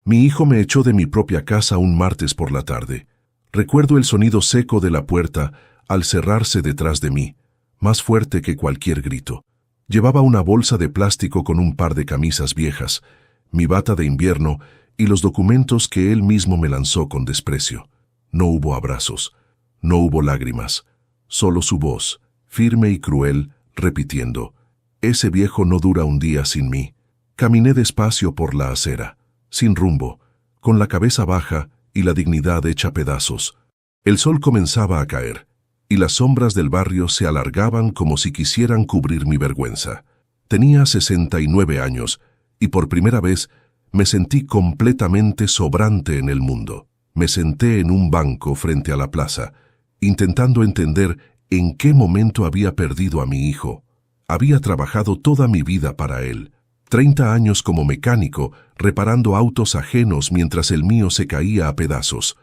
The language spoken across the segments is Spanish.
Mi hijo me echó de mi propia casa un martes por la tarde. Recuerdo el sonido seco de la puerta al cerrarse detrás de mí, más fuerte que cualquier grito. Llevaba una bolsa de plástico con un par de camisas viejas, mi bata de invierno y los documentos que él mismo me lanzó con desprecio. No hubo abrazos, no hubo lágrimas, solo su voz, firme y cruel, repitiendo: «Ese viejo no dura un día sin mí». Caminé despacio por la acera, sin rumbo, con la cabeza baja y la dignidad hecha pedazos. El sol comenzaba a caer, y las sombras del barrio se alargaban como si quisieran cubrir mi vergüenza. Tenía 69 años, y por primera vez me sentí completamente sobrante en el mundo. Me senté en un banco frente a la plaza, intentando entender en qué momento había perdido a mi hijo. Había trabajado toda mi vida para él. 30 años como mecánico, reparando autos ajenos mientras el mío se caía a pedazos.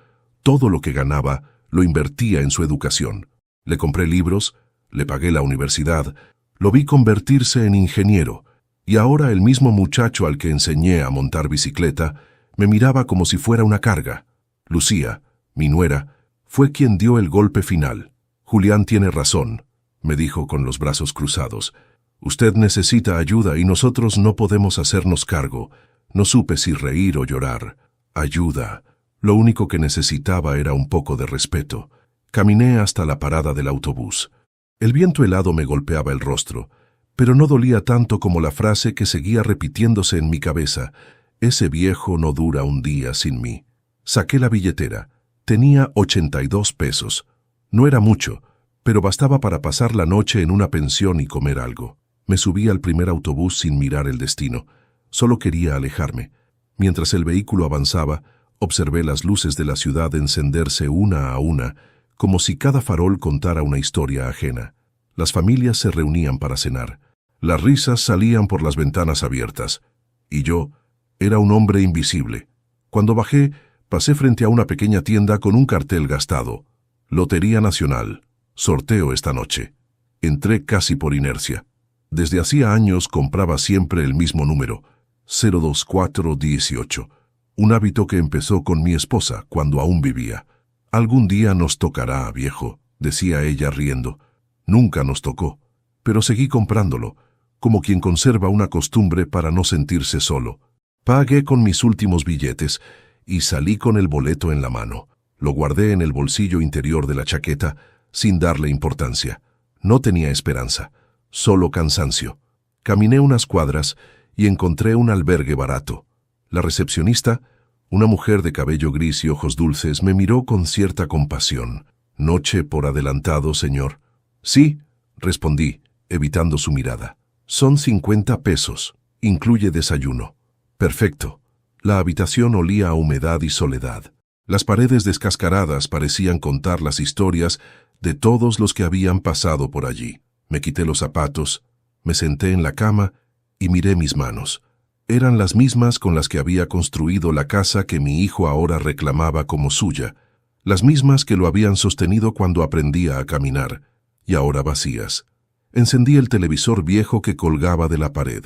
Todo lo que ganaba lo invertía en su educación. Le compré libros, le pagué la universidad, lo vi convertirse en ingeniero, y ahora el mismo muchacho al que enseñé a montar bicicleta me miraba como si fuera una carga. Lucía, mi nuera, fue quien dio el golpe final. «Julián tiene razón», me dijo con los brazos cruzados. «Usted necesita ayuda y nosotros no podemos hacernos cargo». No supe si reír o llorar. Ayuda. Lo único que necesitaba era un poco de respeto. Caminé hasta la parada del autobús. El viento helado me golpeaba el rostro, pero no dolía tanto como la frase que seguía repitiéndose en mi cabeza: «Ese viejo no dura un día sin mí». Saqué la billetera. Tenía 82 pesos. No era mucho, pero bastaba para pasar la noche en una pensión y comer algo. Me subí al primer autobús sin mirar el destino. Solo quería alejarme. Mientras el vehículo avanzaba, observé las luces de la ciudad encenderse una a una, como si cada farol contara una historia ajena. Las familias se reunían para cenar. Las risas salían por las ventanas abiertas. Y yo era un hombre invisible. Cuando bajé, pasé frente a una pequeña tienda con un cartel gastado: «Lotería Nacional. Sorteo esta noche». Entré casi por inercia. Desde hacía años compraba siempre el mismo número, 02418, un hábito que empezó con mi esposa cuando aún vivía. «Algún día nos tocará, viejo», decía ella riendo. Nunca nos tocó, pero seguí comprándolo, como quien conserva una costumbre para no sentirse solo. Pagué con mis últimos billetes y salí con el boleto en la mano. Lo guardé en el bolsillo interior de la chaqueta, sin darle importancia. No tenía esperanza, solo cansancio. Caminé unas cuadras y encontré un albergue barato. La recepcionista, una mujer de cabello gris y ojos dulces, me miró con cierta compasión. «Noche por adelantado, señor». «Sí», respondí, evitando su mirada. «Son 50 pesos. Incluye desayuno». «Perfecto». La habitación olía a humedad y soledad. Las paredes descascaradas parecían contar las historias de todos los que habían pasado por allí. Me quité los zapatos, me senté en la cama y miré mis manos. Eran las mismas con las que había construido la casa que mi hijo ahora reclamaba como suya, las mismas que lo habían sostenido cuando aprendía a caminar, y ahora vacías. Encendí el televisor viejo que colgaba de la pared.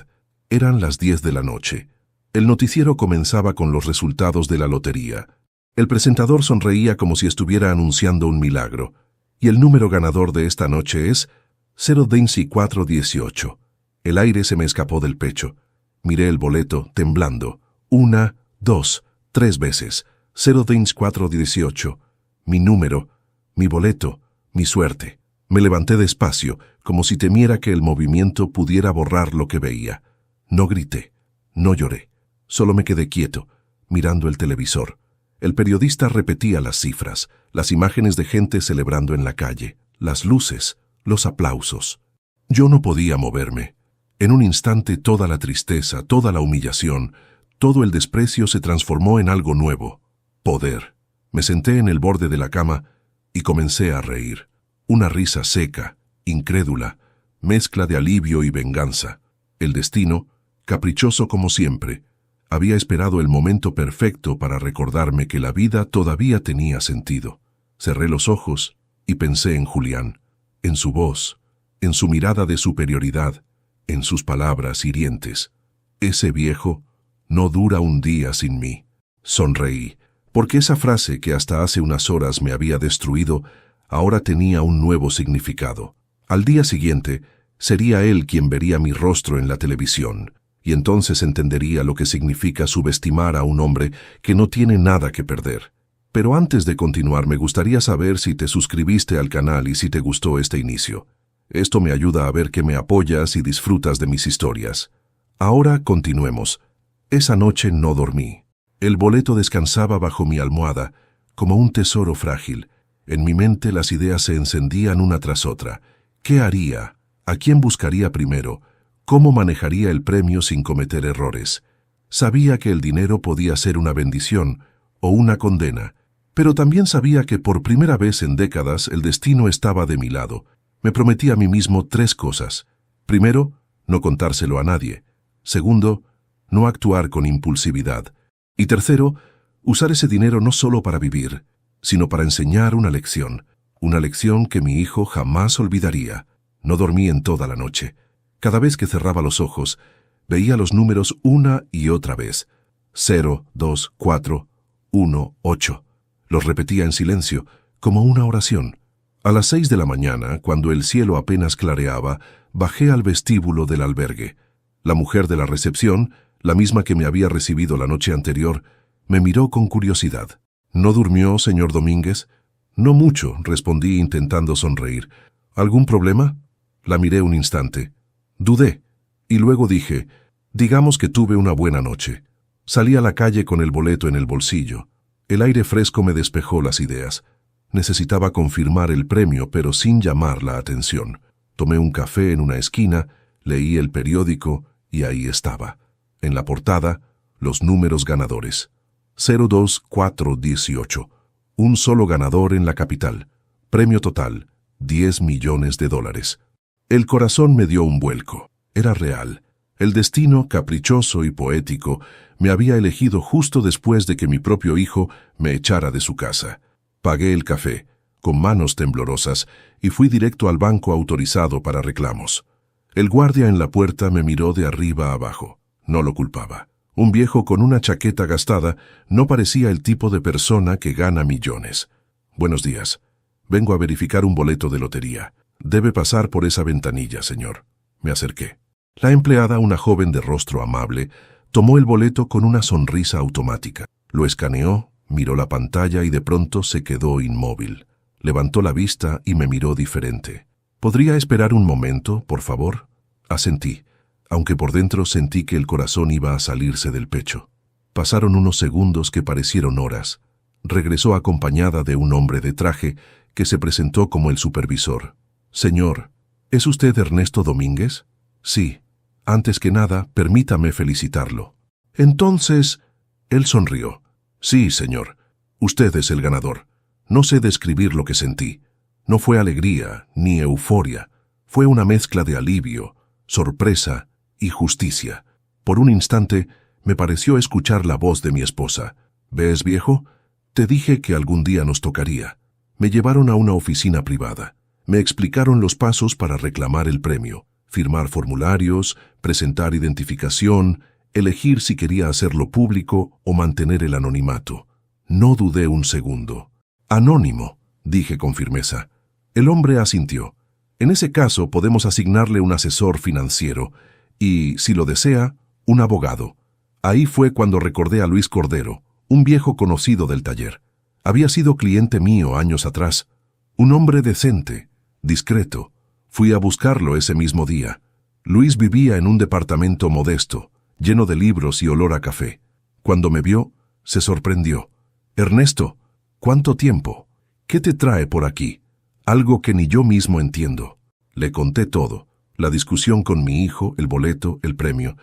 Eran las 10 de la noche. El noticiero comenzaba con los resultados de la lotería. El presentador sonreía como si estuviera anunciando un milagro. Y el número ganador de esta noche es 02418. El aire se me escapó del pecho. Miré el boleto, temblando. 1, 2, 3 veces. 02418. Mi número, mi boleto, mi suerte. Me levanté despacio, como si temiera que el movimiento pudiera borrar lo que veía. No grité, no lloré. Solo me quedé quieto, mirando el televisor. El periodista repetía las cifras, las imágenes de gente celebrando en la calle, las luces, los aplausos. Yo no podía moverme. En un instante toda la tristeza, toda la humillación, todo el desprecio se transformó en algo nuevo: poder. Me senté en el borde de la cama y comencé a reír. Una risa seca, incrédula, mezcla de alivio y venganza. El destino, caprichoso como siempre, había esperado el momento perfecto para recordarme que la vida todavía tenía sentido. Cerré los ojos y pensé en Julián, en su voz, en su mirada de superioridad, en sus palabras hirientes. «Ese viejo no dura un día sin mí». Sonreí, porque esa frase que hasta hace unas horas me había destruido, ahora tenía un nuevo significado. Al día siguiente, sería él quien vería mi rostro en la televisión, y entonces entendería lo que significa subestimar a un hombre que no tiene nada que perder. Pero antes de continuar, me gustaría saber si te suscribiste al canal y si te gustó este inicio. Esto me ayuda a ver que me apoyas y disfrutas de mis historias. Ahora continuemos. Esa noche no dormí. El boleto descansaba bajo mi almohada, como un tesoro frágil. En mi mente las ideas se encendían una tras otra. ¿Qué haría? ¿A quién buscaría primero? ¿Cómo manejaría el premio sin cometer errores? Sabía que el dinero podía ser una bendición o una condena, pero también sabía que por primera vez en décadas el destino estaba de mi lado. Me prometí a mí mismo 3 cosas. Primero, no contárselo a nadie. Segundo, no actuar con impulsividad. Y tercero, usar ese dinero no solo para vivir, sino para enseñar una lección que mi hijo jamás olvidaría. No dormí en toda la noche. Cada vez que cerraba los ojos, veía los números una y otra vez. 0, 2, 4, 1, 8. Los repetía en silencio, como una oración. A las 6 de la mañana, cuando el cielo apenas clareaba, bajé al vestíbulo del albergue. La mujer de la recepción, la misma que me había recibido la noche anterior, me miró con curiosidad. ¿No durmió, señor Domínguez? No mucho, respondí intentando sonreír. ¿Algún problema? La miré un instante. Dudé, y luego dije, digamos que tuve una buena noche. Salí a la calle con el boleto en el bolsillo. El aire fresco me despejó las ideas. Necesitaba confirmar el premio, pero sin llamar la atención. Tomé un café en una esquina, leí el periódico y ahí estaba. En la portada, los números ganadores. 02418. Un solo ganador en la capital. Premio total, $10 millones. El corazón me dio un vuelco. Era real. El destino, caprichoso y poético, me había elegido justo después de que mi propio hijo me echara de su casa. Pagué el café, con manos temblorosas, y fui directo al banco autorizado para reclamos. El guardia en la puerta me miró de arriba a abajo. No lo culpaba. Un viejo con una chaqueta gastada no parecía el tipo de persona que gana millones. Buenos días. Vengo a verificar un boleto de lotería. Debe pasar por esa ventanilla, señor. Me acerqué. La empleada, una joven de rostro amable, tomó el boleto con una sonrisa automática. Lo escaneó, miró la pantalla y de pronto se quedó inmóvil. Levantó la vista y me miró diferente. ¿Podría esperar un momento, por favor? Asentí, aunque por dentro sentí que el corazón iba a salirse del pecho. Pasaron unos segundos que parecieron horas. Regresó acompañada de un hombre de traje que se presentó como el supervisor. Señor, ¿es usted Ernesto Domínguez? Sí. Antes que nada, permítame felicitarlo. Entonces, él sonrió. Sí, señor. Usted es el ganador. No sé describir lo que sentí. No fue alegría ni euforia. Fue una mezcla de alivio, sorpresa y justicia. Por un instante, me pareció escuchar la voz de mi esposa. ¿Ves, viejo? Te dije que algún día nos tocaría. Me llevaron a una oficina privada. Me explicaron los pasos para reclamar el premio. Firmar formularios, presentar identificación, elegir si quería hacerlo público o mantener el anonimato. No dudé un segundo. Anónimo, dije con firmeza. El hombre asintió. En ese caso podemos asignarle un asesor financiero y, si lo desea, un abogado. Ahí fue cuando recordé a Luis Cordero, un viejo conocido del taller. Había sido cliente mío años atrás. Un hombre decente, discreto. Fui a buscarlo ese mismo día. Luis vivía en un departamento modesto, lleno de libros y olor a café. Cuando me vio, se sorprendió. Ernesto, ¿cuánto tiempo? ¿Qué te trae por aquí? Algo que ni yo mismo entiendo. Le conté todo. La discusión con mi hijo, el boleto, el premio.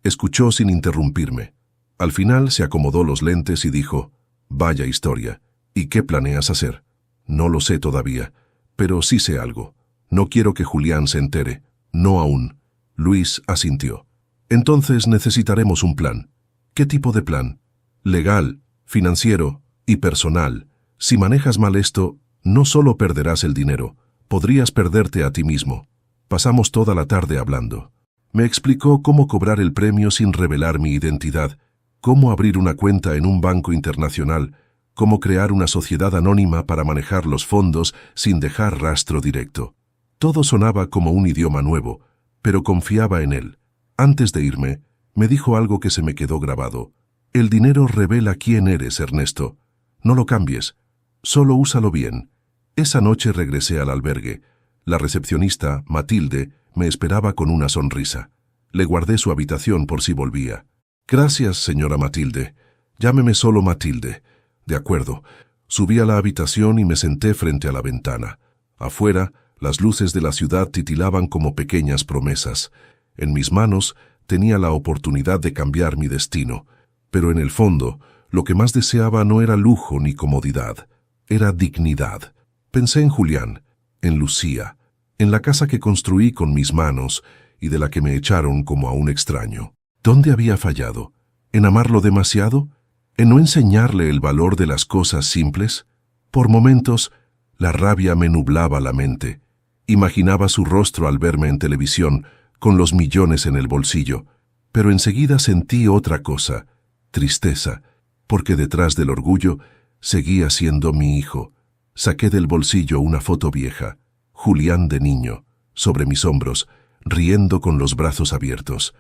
Escuchó sin interrumpirme. Al final se acomodó los lentes y dijo, vaya historia. ¿Y qué planeas hacer? No lo sé todavía, pero sí sé algo. No quiero que Julián se entere. No aún. Luis asintió. Entonces necesitaremos un plan. ¿Qué tipo de plan? Legal, financiero y personal. Si manejas mal esto, no solo perderás el dinero, podrías perderte a ti mismo. Pasamos toda la tarde hablando. Me explicó cómo cobrar el premio sin revelar mi identidad, cómo abrir una cuenta en un banco internacional, cómo crear una sociedad anónima para manejar los fondos sin dejar rastro directo. Todo sonaba como un idioma nuevo, pero confiaba en él. Antes de irme, me dijo algo que se me quedó grabado. El dinero revela quién eres, Ernesto. No lo cambies, solo úsalo bien. Esa noche regresé al albergue. La recepcionista, Matilde, me esperaba con una sonrisa. Le guardé su habitación por si volvía. Gracias, señora Matilde. Llámeme solo Matilde. De acuerdo. Subí a la habitación y me senté frente a la ventana. Afuera, las luces de la ciudad titilaban como pequeñas promesas. En mis manos tenía la oportunidad de cambiar mi destino. Pero en el fondo, lo que más deseaba no era lujo ni comodidad. Era dignidad. Pensé en Julián, en Lucía, en la casa que construí con mis manos y de la que me echaron como a un extraño. ¿Dónde había fallado? ¿En amarlo demasiado? ¿En no enseñarle el valor de las cosas simples? Por momentos, la rabia me nublaba la mente. Imaginaba su rostro al verme en televisión, con los millones en el bolsillo. Pero enseguida sentí otra cosa, tristeza, porque detrás del orgullo seguía siendo mi hijo. Saqué del bolsillo una foto vieja, Julián de niño, sobre mis hombros, riendo con los brazos abiertos.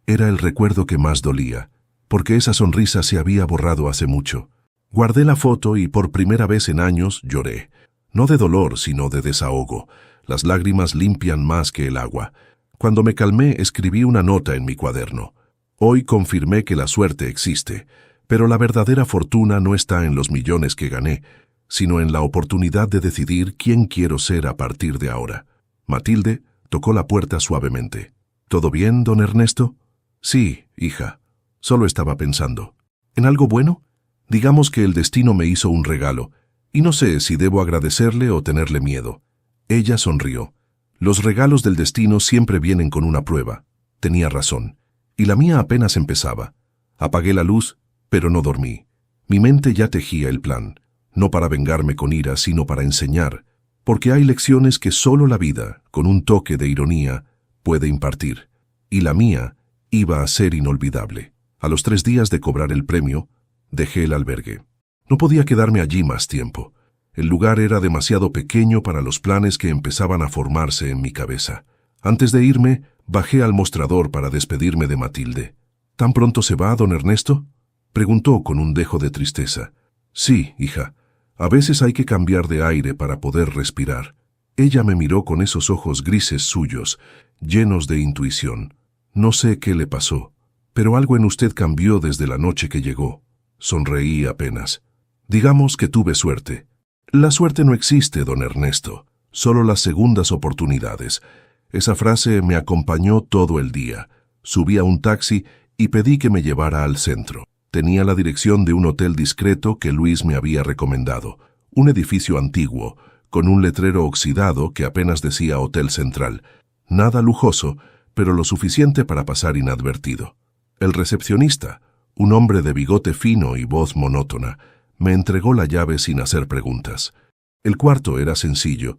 Era el recuerdo que más dolía, porque esa sonrisa se había borrado hace mucho. Guardé la foto y por primera vez en años lloré. No de dolor, sino de desahogo. Las lágrimas limpian más que el agua. Cuando me calmé, escribí una nota en mi cuaderno. Hoy confirmé que la suerte existe, pero la verdadera fortuna no está en los millones que gané, sino en la oportunidad de decidir quién quiero ser a partir de ahora. Matilde tocó la puerta suavemente. ¿Todo bien, don Ernesto? Sí, hija. Solo estaba pensando. ¿En algo bueno? Digamos que el destino me hizo un regalo, y no sé si debo agradecerle o tenerle miedo. Ella sonrió. Los regalos del destino siempre vienen con una prueba. Tenía razón. Y la mía apenas empezaba. Apagué la luz, pero no dormí. Mi mente ya tejía el plan. No para vengarme con ira, sino para enseñar, porque hay lecciones que solo la vida, con un toque de ironía, puede impartir. Y la mía iba a ser inolvidable. A los 3 días de cobrar el premio, dejé el albergue. No podía quedarme allí más tiempo. El lugar era demasiado pequeño para los planes que empezaban a formarse en mi cabeza. Antes de irme, bajé al mostrador para despedirme de Matilde. ¿Tan pronto se va, don Ernesto?, preguntó con un dejo de tristeza. Sí, hija. A veces hay que cambiar de aire para poder respirar. Ella me miró con esos ojos grises suyos, llenos de intuición. No sé qué le pasó, pero algo en usted cambió desde la noche que llegó. Sonreí apenas. Digamos que tuve suerte. La suerte no existe, don Ernesto, solo las segundas oportunidades. Esa frase me acompañó todo el día. Subí a un taxi y pedí que me llevara al centro. Tenía la dirección de un hotel discreto que Luis me había recomendado, un edificio antiguo, con un letrero oxidado que apenas decía Hotel Central. Nada lujoso, pero lo suficiente para pasar inadvertido. El recepcionista, un hombre de bigote fino y voz monótona, me entregó la llave sin hacer preguntas. El cuarto era sencillo,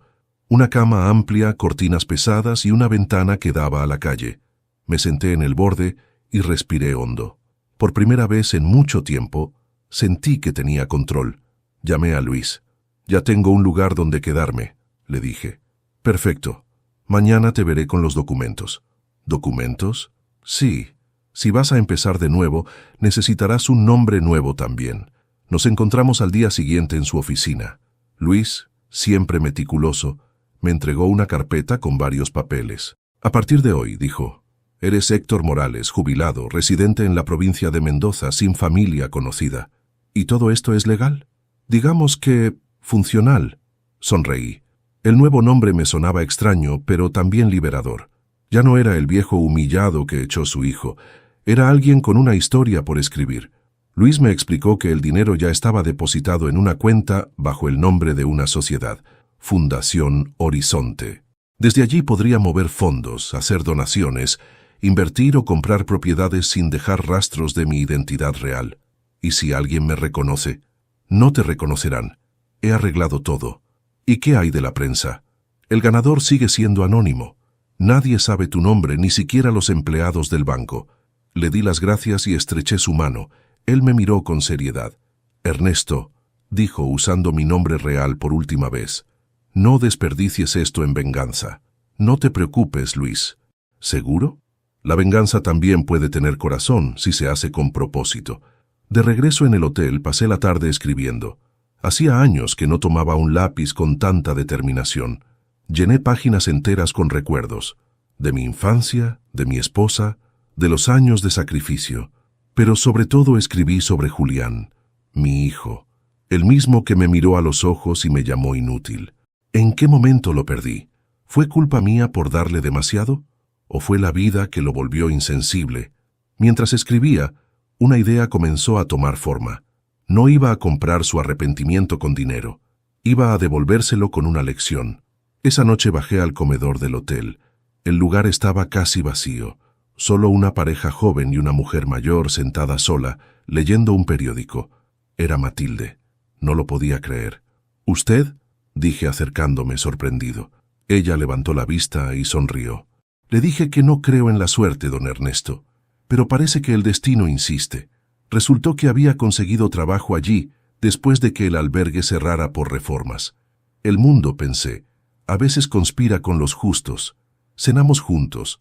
una cama amplia, cortinas pesadas y una ventana que daba a la calle. Me senté en el borde y respiré hondo. Por primera vez en mucho tiempo, sentí que tenía control. Llamé a Luis. Ya tengo un lugar donde quedarme, le dije. Perfecto. Mañana te veré con los documentos. ¿Documentos? Sí. Si vas a empezar de nuevo, necesitarás un nombre nuevo también. Nos encontramos al día siguiente en su oficina. Luis, siempre meticuloso, me entregó una carpeta con varios papeles. A partir de hoy, dijo, eres Héctor Morales, jubilado, residente en la provincia de Mendoza, sin familia conocida. ¿Y todo esto es legal? Digamos que funcional. Sonreí. El nuevo nombre me sonaba extraño, pero también liberador. Ya no era el viejo humillado que echó su hijo. Era alguien con una historia por escribir. Luis me explicó que el dinero ya estaba depositado en una cuenta bajo el nombre de una sociedad, Fundación Horizonte. Desde allí podría mover fondos, hacer donaciones, invertir o comprar propiedades sin dejar rastros de mi identidad real. Y si alguien me reconoce, no te reconocerán. He arreglado todo. ¿Y qué hay de la prensa? El ganador sigue siendo anónimo. Nadie sabe tu nombre, ni siquiera los empleados del banco. Le di las gracias y estreché su mano. Él me miró con seriedad. «Ernesto», dijo usando mi nombre real por última vez, «no desperdicies esto en venganza. No te preocupes, Luis». «¿Seguro? La venganza también puede tener corazón si se hace con propósito». De regreso en el hotel pasé la tarde escribiendo. Hacía años que no tomaba un lápiz con tanta determinación. Llené páginas enteras con recuerdos. De mi infancia, de mi esposa, de los años de sacrificio. Pero sobre todo escribí sobre Julián, mi hijo, el mismo que me miró a los ojos y me llamó inútil. ¿En qué momento lo perdí? ¿Fue culpa mía por darle demasiado? ¿O fue la vida que lo volvió insensible? Mientras escribía, una idea comenzó a tomar forma. No iba a comprar su arrepentimiento con dinero. Iba a devolvérselo con una lección. Esa noche bajé al comedor del hotel. El lugar estaba casi vacío. Solo una pareja joven y una mujer mayor sentada sola, leyendo un periódico. Era Matilde. No lo podía creer. «¿Usted?», dije acercándome sorprendido. Ella levantó la vista y sonrió. «Le dije que no creo en la suerte, don Ernesto, pero parece que el destino insiste. Resultó que había conseguido trabajo allí después de que el albergue cerrara por reformas. El mundo, pensé, a veces conspira con los justos. Cenamos juntos.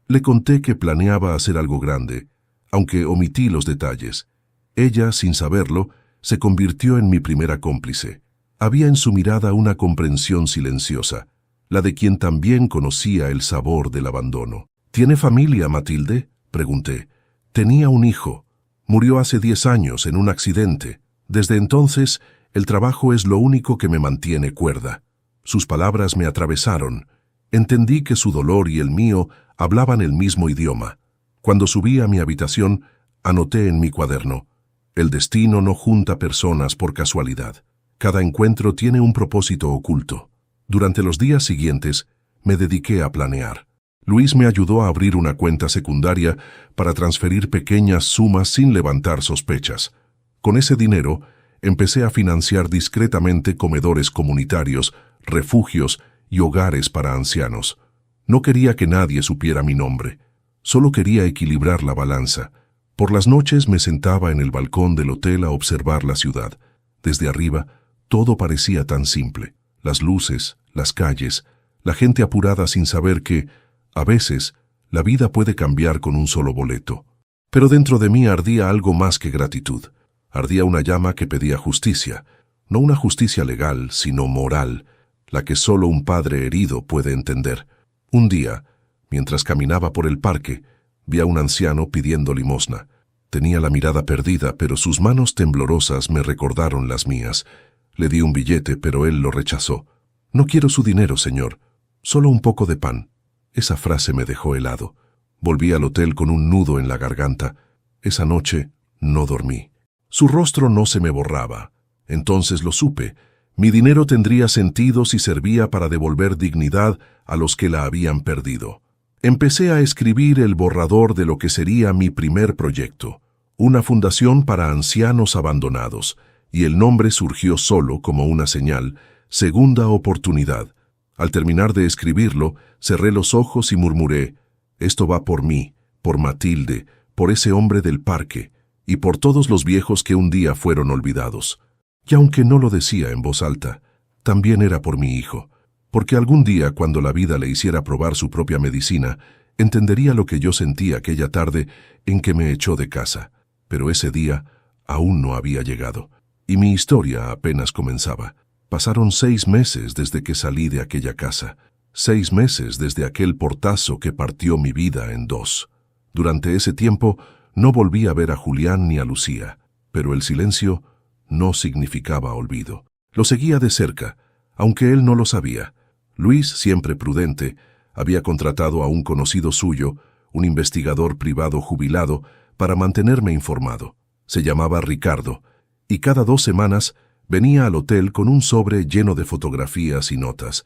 Le conté que planeaba hacer algo grande, aunque omití los detalles. Ella, sin saberlo, se convirtió en mi primera cómplice. Había en su mirada una comprensión silenciosa, la de quien también conocía el sabor del abandono. «¿Tiene familia, Matilde?», pregunté. «Tenía un hijo. Murió hace 10 años en un accidente. Desde entonces, el trabajo es lo único que me mantiene cuerda». Sus palabras me atravesaron. Entendí que su dolor y el mío hablaban el mismo idioma. Cuando subí a mi habitación, anoté en mi cuaderno: «El destino no junta personas por casualidad. Cada encuentro tiene un propósito oculto». Durante los días siguientes, me dediqué a planear. Luis me ayudó a abrir una cuenta secundaria para transferir pequeñas sumas sin levantar sospechas. Con ese dinero, empecé a financiar discretamente comedores comunitarios, refugios y hogares para ancianos. No quería que nadie supiera mi nombre. Solo quería equilibrar la balanza. Por las noches me sentaba en el balcón del hotel a observar la ciudad. Desde arriba, todo parecía tan simple. Las luces, las calles, la gente apurada sin saber que, a veces, la vida puede cambiar con un solo boleto. Pero dentro de mí ardía algo más que gratitud. Ardía una llama que pedía justicia. No una justicia legal, sino moral, la que solo un padre herido puede entender. Un día, mientras caminaba por el parque, vi a un anciano pidiendo limosna. Tenía la mirada perdida, pero sus manos temblorosas me recordaron las mías. Le di un billete, pero él lo rechazó. «No quiero su dinero, señor. Solo un poco de pan». Esa frase me dejó helado. Volví al hotel con un nudo en la garganta. Esa noche no dormí. Su rostro no se me borraba. Entonces lo supe. Mi dinero tendría sentido si servía para devolver dignidad a los que la habían perdido. Empecé a escribir el borrador de lo que sería mi primer proyecto, una fundación para ancianos abandonados, y el nombre surgió solo como una señal: Segunda Oportunidad. Al terminar de escribirlo, cerré los ojos y murmuré: «Esto va por mí, por Matilde, por ese hombre del parque, y por todos los viejos que un día fueron olvidados». Y aunque no lo decía en voz alta, también era por mi hijo, porque algún día, cuando la vida le hiciera probar su propia medicina, entendería lo que yo sentí aquella tarde en que me echó de casa. Pero ese día aún no había llegado, y mi historia apenas comenzaba. Pasaron 6 meses desde que salí de aquella casa, 6 meses desde aquel portazo que partió mi vida en 2. Durante ese tiempo no volví a ver a Julián ni a Lucía, pero el silencio no significaba olvido. Lo seguía de cerca, aunque él no lo sabía. Luis, siempre prudente, había contratado a un conocido suyo, un investigador privado jubilado, para mantenerme informado. Se llamaba Ricardo, y cada 2 semanas venía al hotel con un sobre lleno de fotografías y notas.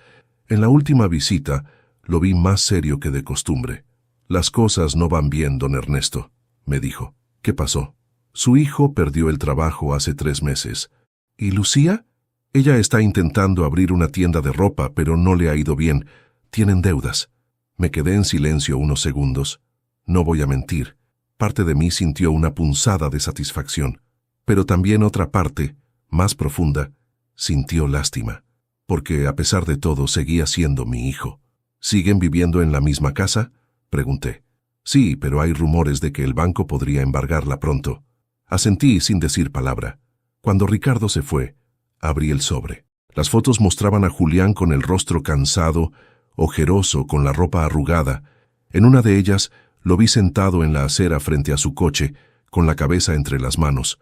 En la última visita lo vi más serio que de costumbre. «Las cosas no van bien, don Ernesto», me dijo. «¿Qué pasó?» «Su hijo perdió el trabajo hace 3 meses. ¿Y Lucía?» «Ella está intentando abrir una tienda de ropa, pero no le ha ido bien. Tienen deudas». Me quedé en silencio unos segundos. No voy a mentir. Parte de mí sintió una punzada de satisfacción, pero también otra parte, más profunda, sintió lástima, porque a pesar de todo seguía siendo mi hijo. ¿Siguen viviendo en la misma casa?, pregunté. Sí, pero hay rumores de que el banco podría embargarla pronto. Asentí sin decir palabra. Cuando Ricardo se fue, abrí el sobre. Las fotos mostraban a Julián con el rostro cansado, ojeroso, con la ropa arrugada. En una de ellas lo vi sentado en la acera frente a su coche, con la cabeza entre las manos.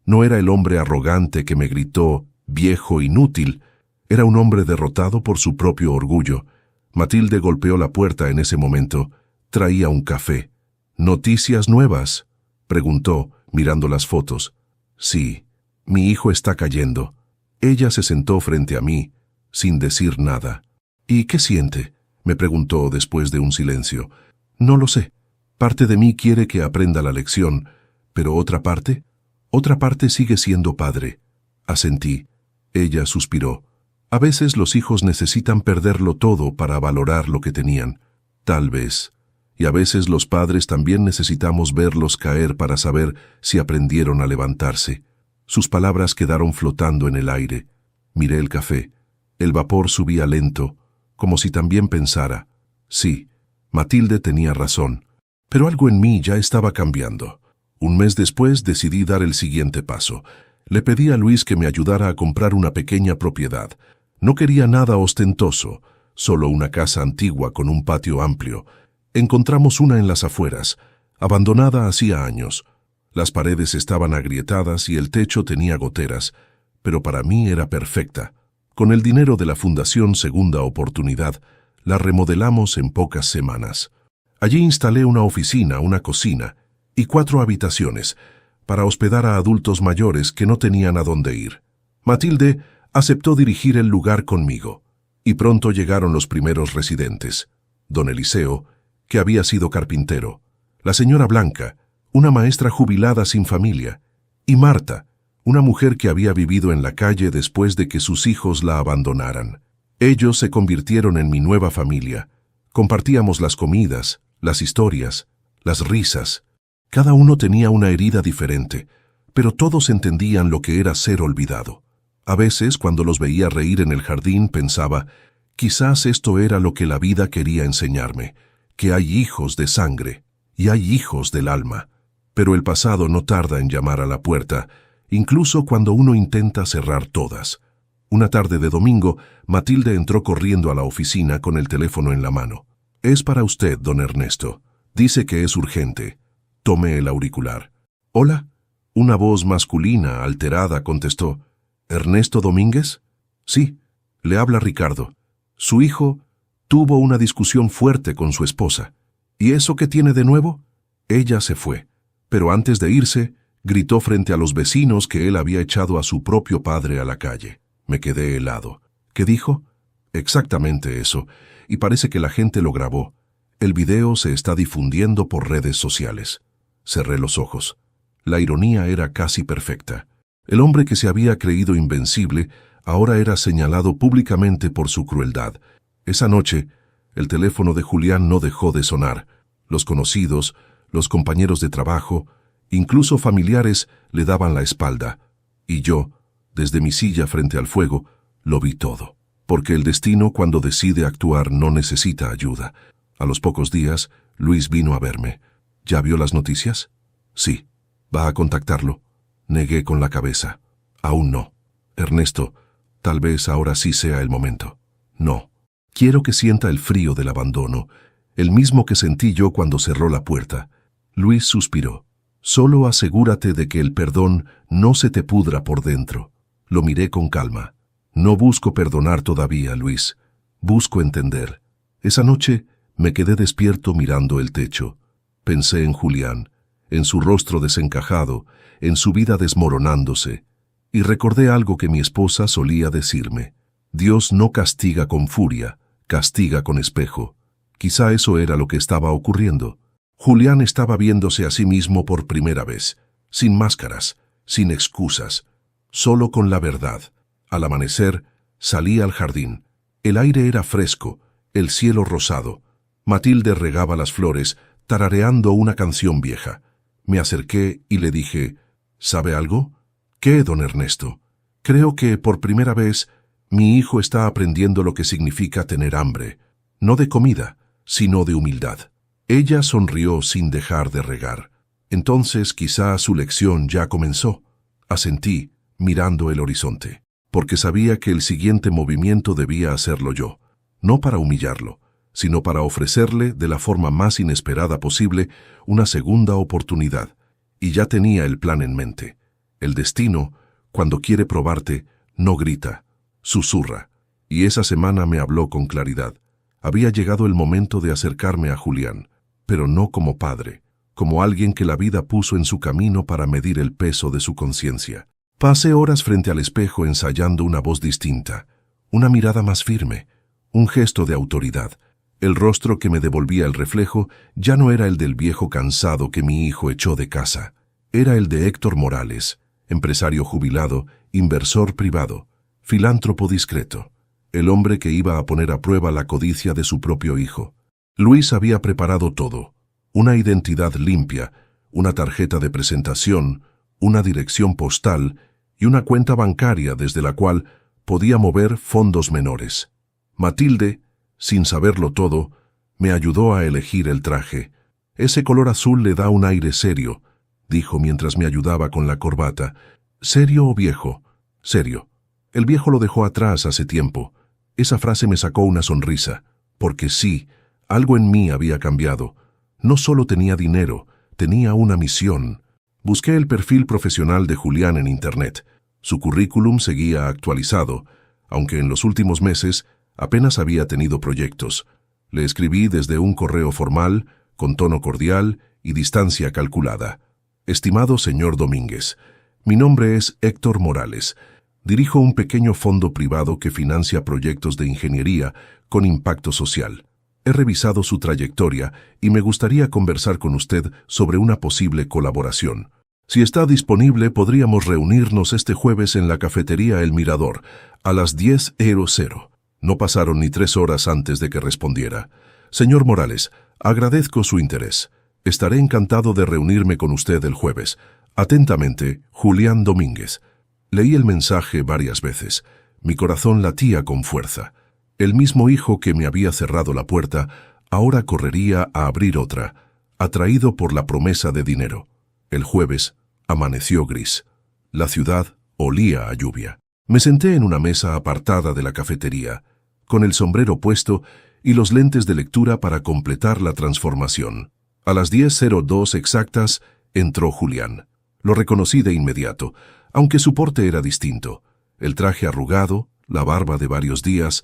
No era el hombre arrogante que me gritó, viejo inútil. Era un hombre derrotado por su propio orgullo. Matilde golpeó la puerta en ese momento. Traía un café. ¿Noticias nuevas?, preguntó, mirando las fotos. Sí, mi hijo está cayendo. Ella se sentó frente a mí, sin decir nada. ¿Y qué siente?, me preguntó después de un silencio. No lo sé. Parte de mí quiere que aprenda la lección, pero otra parte sigue siendo padre. Asentí. Ella suspiró. A veces los hijos necesitan perderlo todo para valorar lo que tenían. Tal vez. Y a veces los padres también necesitamos verlos caer para saber si aprendieron a levantarse. Sus palabras quedaron flotando en el aire. Miré el café. El vapor subía lento, como si también pensara. Sí, Matilde tenía razón. Pero algo en mí ya estaba cambiando. Un mes después decidí dar el siguiente paso. Le pedí a Luis que me ayudara a comprar una pequeña propiedad. No quería nada ostentoso, solo una casa antigua con un patio amplio. Encontramos una en las afueras, abandonada hacía años. Las paredes estaban agrietadas y el techo tenía goteras, pero para mí era perfecta. Con el dinero de la Fundación Segunda Oportunidad, la remodelamos en pocas semanas. Allí instalé una oficina, una cocina y 4 habitaciones para hospedar a adultos mayores que no tenían a dónde ir. Matilde aceptó dirigir el lugar conmigo, y pronto llegaron los primeros residentes. Don Eliseo, que había sido carpintero, la señora Blanca, una maestra jubilada sin familia, y Marta, una mujer que había vivido en la calle después de que sus hijos la abandonaran. Ellos se convirtieron en mi nueva familia. Compartíamos las comidas, las historias, las risas. Cada uno tenía una herida diferente, pero todos entendían lo que era ser olvidado. A veces, cuando los veía reír en el jardín, pensaba, quizás esto era lo que la vida quería enseñarme, que hay hijos de sangre y hay hijos del alma. Pero el pasado no tarda en llamar a la puerta, incluso cuando uno intenta cerrar todas. Una tarde de domingo, Matilde entró corriendo a la oficina con el teléfono en la mano. «Es para usted, don Ernesto. Dice que es urgente». Tomé el auricular. «¿Hola?». Una voz masculina, alterada, contestó. «¿Ernesto Domínguez?». «Sí, le habla Ricardo. Su hijo tuvo una discusión fuerte con su esposa. ¿Y eso qué tiene de nuevo?». Ella se fue, pero antes de irse, gritó frente a los vecinos que él había echado a su propio padre a la calle. Me quedé helado. ¿Qué dijo? Exactamente eso, y parece que la gente lo grabó. El video se está difundiendo por redes sociales. Cerré los ojos. La ironía era casi perfecta. El hombre que se había creído invencible ahora era señalado públicamente por su crueldad. Esa noche, el teléfono de Julián no dejó de sonar. Los conocidos, los compañeros de trabajo, incluso familiares le daban la espalda. Y yo, desde mi silla frente al fuego, lo vi todo. Porque el destino, cuando decide actuar, no necesita ayuda. A los pocos días, Luis vino a verme. ¿Ya vio las noticias? Sí. ¿Va a contactarlo? Negué con la cabeza. Aún no. Ernesto, tal vez ahora sí sea el momento. No. Quiero que sienta el frío del abandono, el mismo que sentí yo cuando cerró la puerta. Luis suspiró. Solo asegúrate de que el perdón no se te pudra por dentro. Lo miré con calma. No busco perdonar todavía, Luis. Busco entender. Esa noche me quedé despierto mirando el techo. Pensé en Julián, en su rostro desencajado, en su vida desmoronándose, y recordé algo que mi esposa solía decirme. Dios no castiga con furia, castiga con espejo. Quizá eso era lo que estaba ocurriendo. Julián estaba viéndose a sí mismo por primera vez, sin máscaras, sin excusas, solo con la verdad. Al amanecer, salí al jardín. El aire era fresco, el cielo rosado. Matilde regaba las flores, tarareando una canción vieja. Me acerqué y le dije, ¿sabe algo? ¿Qué, don Ernesto? Creo que, por primera vez, mi hijo está aprendiendo lo que significa tener hambre, no de comida, sino de humildad. Ella sonrió sin dejar de regar. Entonces quizá su lección ya comenzó. Asentí, mirando el horizonte, porque sabía que el siguiente movimiento debía hacerlo yo, no para humillarlo, sino para ofrecerle, de la forma más inesperada posible, una segunda oportunidad. Y ya tenía el plan en mente. El destino, cuando quiere probarte, no grita, susurra. Y esa semana me habló con claridad. Había llegado el momento de acercarme a Julián, pero no como padre, como alguien que la vida puso en su camino para medir el peso de su conciencia. Pasé horas frente al espejo ensayando una voz distinta, una mirada más firme, un gesto de autoridad. El rostro que me devolvía el reflejo ya no era el del viejo cansado que mi hijo echó de casa. Era el de Héctor Morales, empresario jubilado, inversor privado, filántropo discreto, el hombre que iba a poner a prueba la codicia de su propio hijo. Luis había preparado todo: una identidad limpia, una tarjeta de presentación, una dirección postal y una cuenta bancaria desde la cual podía mover fondos menores. Matilde, sin saberlo todo, me ayudó a elegir el traje. Ese color azul le da un aire serio, dijo mientras me ayudaba con la corbata. ¿Serio o viejo? Serio. El viejo lo dejó atrás hace tiempo. Esa frase me sacó una sonrisa, porque sí, algo en mí había cambiado. No solo tenía dinero, tenía una misión. Busqué el perfil profesional de Julián en Internet. Su currículum seguía actualizado, aunque en los últimos meses apenas había tenido proyectos. Le escribí desde un correo formal, con tono cordial y distancia calculada. Estimado señor Domínguez, mi nombre es Héctor Morales. Dirijo un pequeño fondo privado que financia proyectos de ingeniería con impacto social. He revisado su trayectoria y me gustaría conversar con usted sobre una posible colaboración. Si está disponible, podríamos reunirnos este jueves en la cafetería El Mirador, a las 10:00. No pasaron ni 3 horas antes de que respondiera. Señor Morales, agradezco su interés. Estaré encantado de reunirme con usted el jueves. Atentamente, Julián Domínguez. Leí el mensaje varias veces. Mi corazón latía con fuerza. El mismo hijo que me había cerrado la puerta, ahora correría a abrir otra, atraído por la promesa de dinero. El jueves amaneció gris. La ciudad olía a lluvia. Me senté en una mesa apartada de la cafetería, con el sombrero puesto y los lentes de lectura para completar la transformación. A las 10:02 exactas entró Julián. Lo reconocí de inmediato, aunque su porte era distinto. El traje arrugado, la barba de varios días,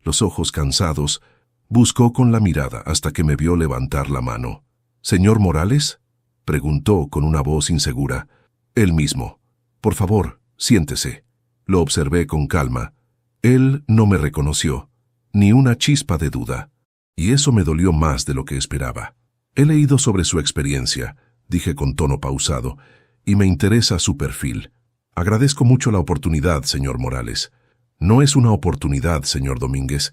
los ojos cansados. Buscó con la mirada hasta que me vio levantar la mano. «¿Señor Morales?», preguntó con una voz insegura. «Él mismo. Por favor, siéntese». Lo observé con calma. Él no me reconoció, ni una chispa de duda. Y eso me dolió más de lo que esperaba. «He leído sobre su experiencia», dije con tono pausado, «y me interesa su perfil. Agradezco mucho la oportunidad, señor Morales». «No es una oportunidad, señor Domínguez,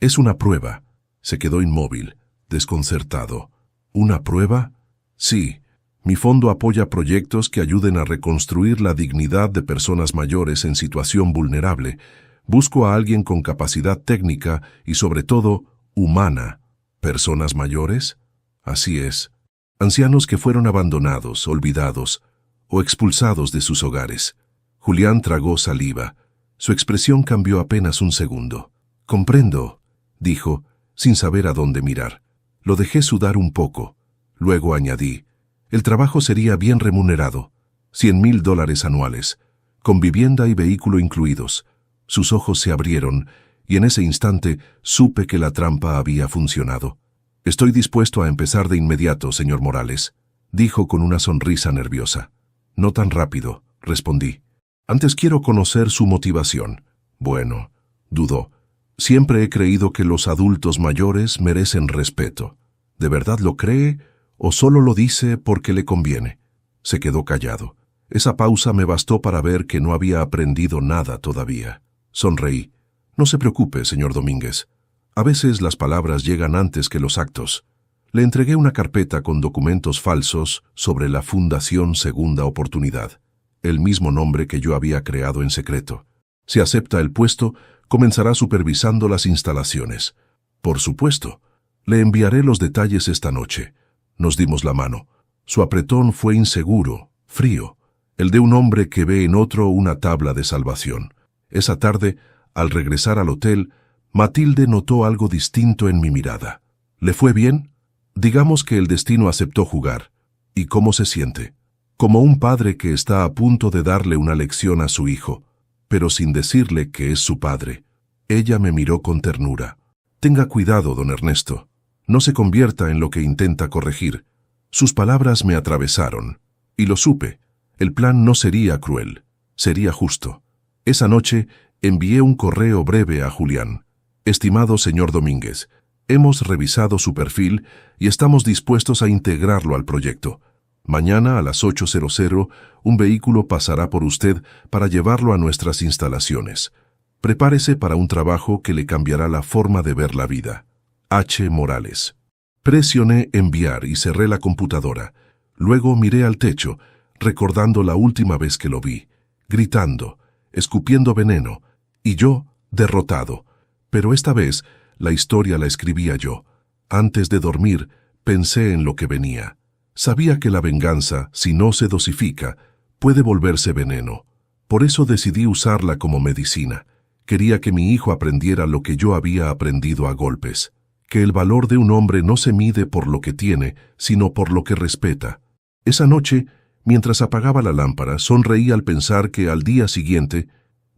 es una prueba». Se quedó inmóvil, desconcertado. «¿Una prueba?» «Sí. Mi fondo apoya proyectos que ayuden a reconstruir la dignidad de personas mayores en situación vulnerable. Busco a alguien con capacidad técnica y, sobre todo, humana». «¿Personas mayores?» «Así es. Ancianos que fueron abandonados, olvidados o expulsados de sus hogares». Julián tragó saliva. Su expresión cambió apenas un segundo. «Comprendo», dijo, sin saber a dónde mirar. Lo dejé sudar un poco. Luego añadí: «El trabajo sería bien remunerado, $100,000 anuales, con vivienda y vehículo incluidos». Sus ojos se abrieron, y en ese instante supe que la trampa había funcionado. «Estoy dispuesto a empezar de inmediato, señor Morales», dijo con una sonrisa nerviosa. «No tan rápido», respondí. «Antes quiero conocer su motivación». «Bueno», dudó. «Siempre he creído que los adultos mayores merecen respeto». «¿De verdad lo cree o solo lo dice porque le conviene?» Se quedó callado. Esa pausa me bastó para ver que no había aprendido nada todavía. Sonreí. «No se preocupe, señor Domínguez. A veces las palabras llegan antes que los actos». Le entregué una carpeta con documentos falsos sobre la Fundación Segunda Oportunidad, el mismo nombre que yo había creado en secreto. Si acepta el puesto, comenzará supervisando las instalaciones. Por supuesto, le enviaré los detalles esta noche. Nos dimos la mano. Su apretón fue inseguro, frío, el de un hombre que ve en otro una tabla de salvación. Esa tarde, al regresar al hotel, Matilde notó algo distinto en mi mirada. ¿Le fue bien? Digamos que el destino aceptó jugar. ¿Y cómo se siente? Como un padre que está a punto de darle una lección a su hijo, pero sin decirle que es su padre. Ella me miró con ternura. Tenga cuidado, don Ernesto. No se convierta en lo que intenta corregir. Sus palabras me atravesaron. Y lo supe. El plan no sería cruel. Sería justo. Esa noche envié un correo breve a Julián. Estimado señor Domínguez, hemos revisado su perfil y estamos dispuestos a integrarlo al proyecto. Mañana a las 8:00 un vehículo pasará por usted para llevarlo a nuestras instalaciones. Prepárese para un trabajo que le cambiará la forma de ver la vida. H. Morales. Presioné enviar y cerré la computadora. Luego miré al techo, recordando la última vez que lo vi, gritando, escupiendo veneno, y yo, derrotado. Pero esta vez, la historia la escribía yo. Antes de dormir, pensé en lo que venía. Sabía que la venganza, si no se dosifica, puede volverse veneno. Por eso decidí usarla como medicina. Quería que mi hijo aprendiera lo que yo había aprendido a golpes. Que el valor de un hombre no se mide por lo que tiene, sino por lo que respeta. Esa noche, mientras apagaba la lámpara, sonreí al pensar que al día siguiente,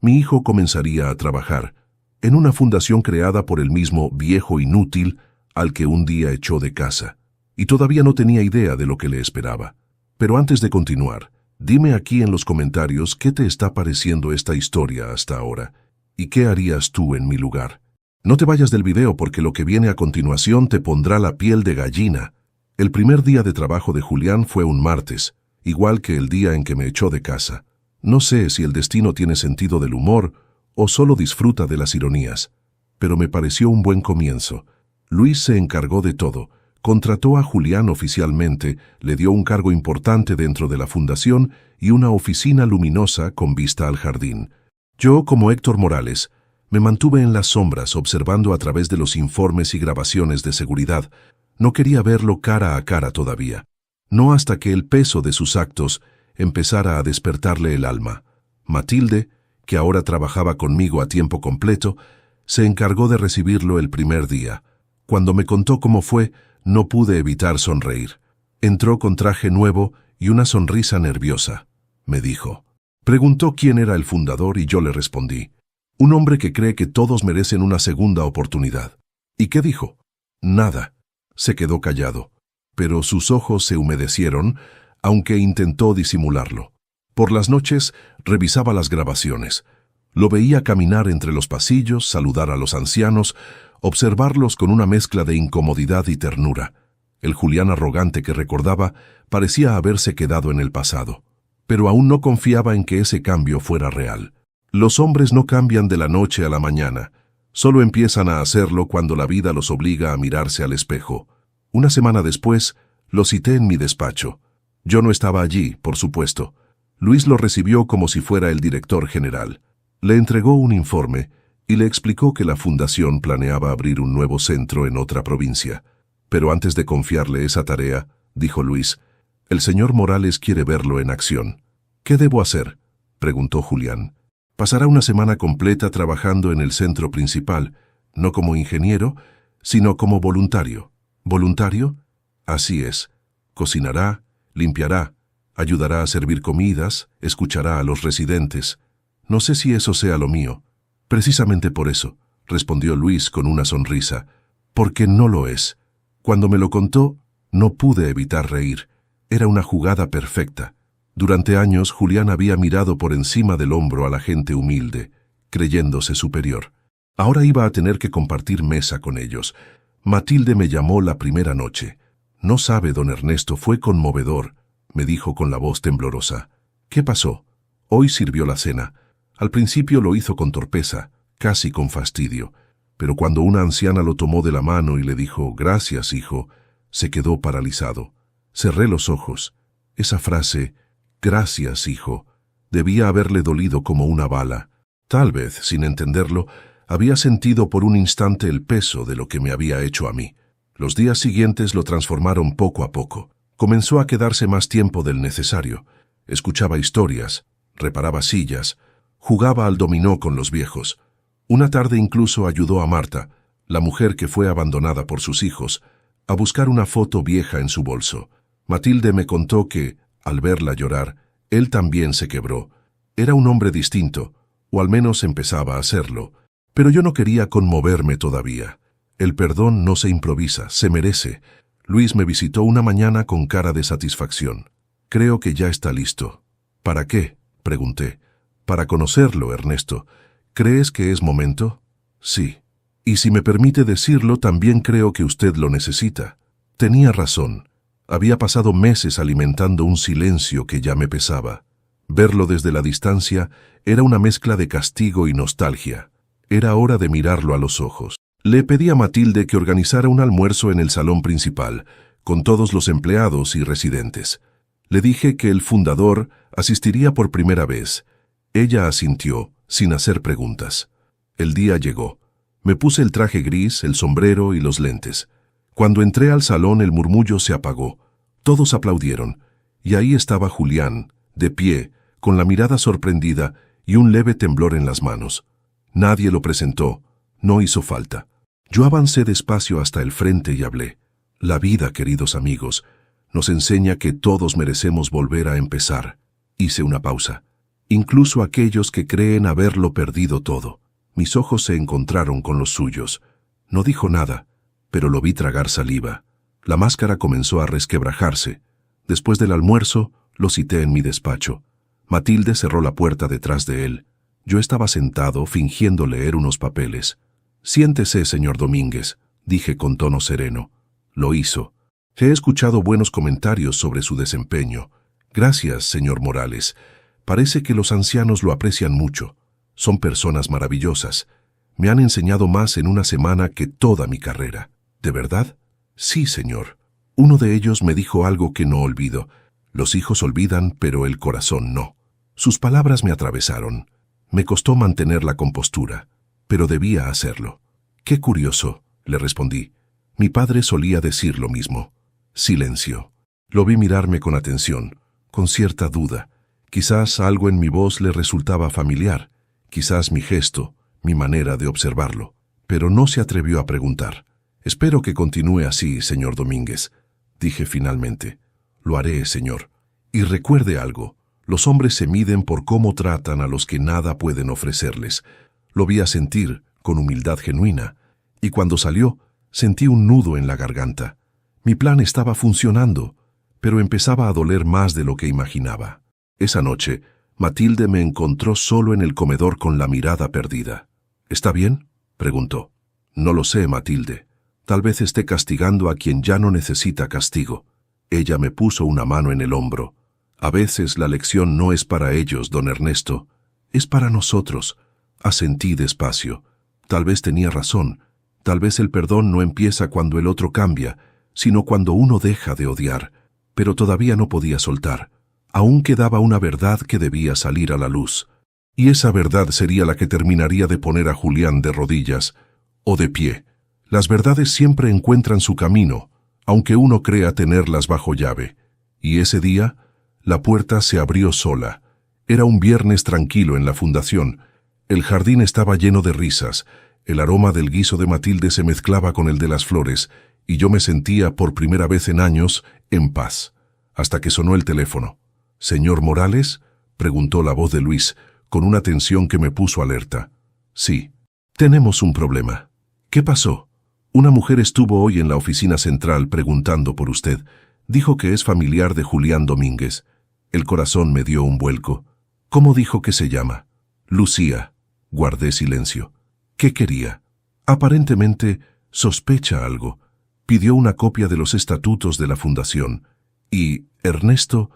mi hijo comenzaría a trabajar en una fundación creada por el mismo viejo inútil al que un día echó de casa. Y todavía no tenía idea de lo que le esperaba. Pero antes de continuar, dime aquí en los comentarios qué te está pareciendo esta historia hasta ahora, y qué harías tú en mi lugar. No te vayas del video porque lo que viene a continuación te pondrá la piel de gallina. El primer día de trabajo de Julián fue un martes, igual que el día en que me echó de casa. No sé si el destino tiene sentido del humor o solo disfruta de las ironías, pero me pareció un buen comienzo. Luis se encargó de todo. Contrató a Julián oficialmente, le dio un cargo importante dentro de la fundación y una oficina luminosa con vista al jardín. Yo, como Héctor Morales, me mantuve en las sombras observando a través de los informes y grabaciones de seguridad. No quería verlo cara a cara todavía. No hasta que el peso de sus actos empezara a despertarle el alma. Matilde, que ahora trabajaba conmigo a tiempo completo, se encargó de recibirlo el primer día. Cuando me contó cómo fue, no pude evitar sonreír. Entró con traje nuevo y una sonrisa nerviosa. Me dijo. Preguntó quién era el fundador y yo le respondí. Un hombre que cree que todos merecen una segunda oportunidad. ¿Y qué dijo? Nada. Se quedó callado. Pero sus ojos se humedecieron, aunque intentó disimularlo. Por las noches revisaba las grabaciones. Lo veía caminar entre los pasillos, saludar a los ancianos, observarlos con una mezcla de incomodidad y ternura. El Julián arrogante que recordaba parecía haberse quedado en el pasado. Pero aún no confiaba en que ese cambio fuera real. Los hombres no cambian de la noche a la mañana. Solo empiezan a hacerlo cuando la vida los obliga a mirarse al espejo. Una semana después, lo cité en mi despacho. Yo no estaba allí, por supuesto. Luis lo recibió como si fuera el director general. Le entregó un informe y le explicó que la fundación planeaba abrir un nuevo centro en otra provincia. Pero antes de confiarle esa tarea, dijo Luis, el señor Morales quiere verlo en acción. ¿Qué debo hacer?, preguntó Julián. Pasará una semana completa trabajando en el centro principal, no como ingeniero, sino como voluntario. ¿Voluntario? Así es. Cocinará, limpiará, ayudará a servir comidas, escuchará a los residentes. No sé si eso sea lo mío. Precisamente por eso, respondió Luis con una sonrisa, porque no lo es. Cuando me lo contó, no pude evitar reír. Era una jugada perfecta. Durante años, Julián había mirado por encima del hombro a la gente humilde, creyéndose superior. Ahora iba a tener que compartir mesa con ellos. Matilde me llamó la primera noche. No sabe, don Ernesto, fue conmovedor, me dijo con la voz temblorosa. ¿Qué pasó? Hoy sirvió la cena. Al principio lo hizo con torpeza, casi con fastidio, pero cuando una anciana lo tomó de la mano y le dijo, «Gracias, hijo», Se quedó paralizado. Cerré los ojos. Esa frase, gracias, hijo, debía haberle dolido como una bala. Tal vez, sin entenderlo, había sentido por un instante el peso de lo que me había hecho a mí. Los días siguientes lo transformaron poco a poco. Comenzó a quedarse más tiempo del necesario. Escuchaba historias, reparaba sillas, jugaba al dominó con los viejos. Una tarde incluso ayudó a Marta, la mujer que fue abandonada por sus hijos, a buscar una foto vieja en su bolso. Matilde me contó que, al verla llorar, él también se quebró. Era un hombre distinto, o al menos empezaba a serlo, pero yo no quería conmoverme todavía. El perdón no se improvisa, se merece. Luis me visitó una mañana con cara de satisfacción. Creo que ya está listo. ¿Para qué?, pregunté. Para conocerlo, Ernesto. ¿Crees que es momento? Sí. Y si me permite decirlo, también creo que usted lo necesita. Tenía razón. Había pasado meses alimentando un silencio que ya me pesaba. Verlo desde la distancia era una mezcla de castigo y nostalgia. Era hora de mirarlo a los ojos. Le pedí a Matilde que organizara un almuerzo en el salón principal, con todos los empleados y residentes. Le dije que el fundador asistiría por primera vez. Ella asintió, sin hacer preguntas. El día llegó. Me puse el traje gris, el sombrero y los lentes. Cuando entré al salón el murmullo se apagó. Todos aplaudieron, y ahí estaba Julián, de pie, con la mirada sorprendida y un leve temblor en las manos. Nadie lo presentó, no hizo falta. Yo avancé despacio hasta el frente y hablé. La vida, queridos amigos, nos enseña que todos merecemos volver a empezar. Hice una pausa. Incluso aquellos que creen haberlo perdido todo. Mis ojos se encontraron con los suyos. No dijo nada, pero lo vi tragar saliva. La máscara comenzó a resquebrajarse. Después del almuerzo, lo cité en mi despacho. Matilde cerró la puerta detrás de él. Yo estaba sentado, fingiendo leer unos papeles. «Siéntese, señor Domínguez», dije con tono sereno. Lo hizo. He escuchado buenos comentarios sobre su desempeño. Gracias, señor Morales. Parece que los ancianos lo aprecian mucho. Son personas maravillosas. Me han enseñado más en una semana que toda mi carrera. ¿De verdad? Sí, señor. Uno de ellos me dijo algo que no olvido. Los hijos olvidan, pero el corazón no. Sus palabras me atravesaron. Me costó mantener la compostura, pero debía hacerlo. «Qué curioso», le respondí. Mi padre solía decir lo mismo. Silencio. Lo vi mirarme con atención, con cierta duda. Quizás algo en mi voz le resultaba familiar, quizás mi gesto, mi manera de observarlo, pero no se atrevió a preguntar. «Espero que continúe así, señor Domínguez», dije finalmente. «Lo haré, señor. Y recuerde algo, los hombres se miden por cómo tratan a los que nada pueden ofrecerles». Lo vi asentir, con humildad genuina, y cuando salió, sentí un nudo en la garganta. Mi plan estaba funcionando, pero empezaba a doler más de lo que imaginaba. Esa noche, Matilde me encontró solo en el comedor con la mirada perdida. «¿Está bien?», preguntó. «No lo sé, Matilde. Tal vez esté castigando a quien ya no necesita castigo». Ella me puso una mano en el hombro. «A veces la lección no es para ellos, don Ernesto. Es para nosotros». Asentí despacio. Tal vez tenía razón. Tal vez el perdón no empieza cuando el otro cambia, sino cuando uno deja de odiar. Pero todavía no podía soltar. Aún quedaba una verdad que debía salir a la luz. Y esa verdad sería la que terminaría de poner a Julián de rodillas o de pie. Las verdades siempre encuentran su camino, aunque uno crea tenerlas bajo llave. Y ese día, la puerta se abrió sola. Era un viernes tranquilo en la fundación. El jardín estaba lleno de risas. El aroma del guiso de Matilde se mezclaba con el de las flores, y yo me sentía, por primera vez en años, en paz. Hasta que sonó el teléfono. «¿Señor Morales?», preguntó la voz de Luis, con una tensión que me puso alerta. «Sí. Tenemos un problema». «¿Qué pasó?». «Una mujer estuvo hoy en la oficina central preguntando por usted. Dijo que es familiar de Julián Domínguez». El corazón me dio un vuelco. «¿Cómo dijo que se llama?». «Lucía». Guardé silencio. ¿Qué quería? Aparentemente, sospecha algo. Pidió una copia de los estatutos de la fundación. Y, Ernesto,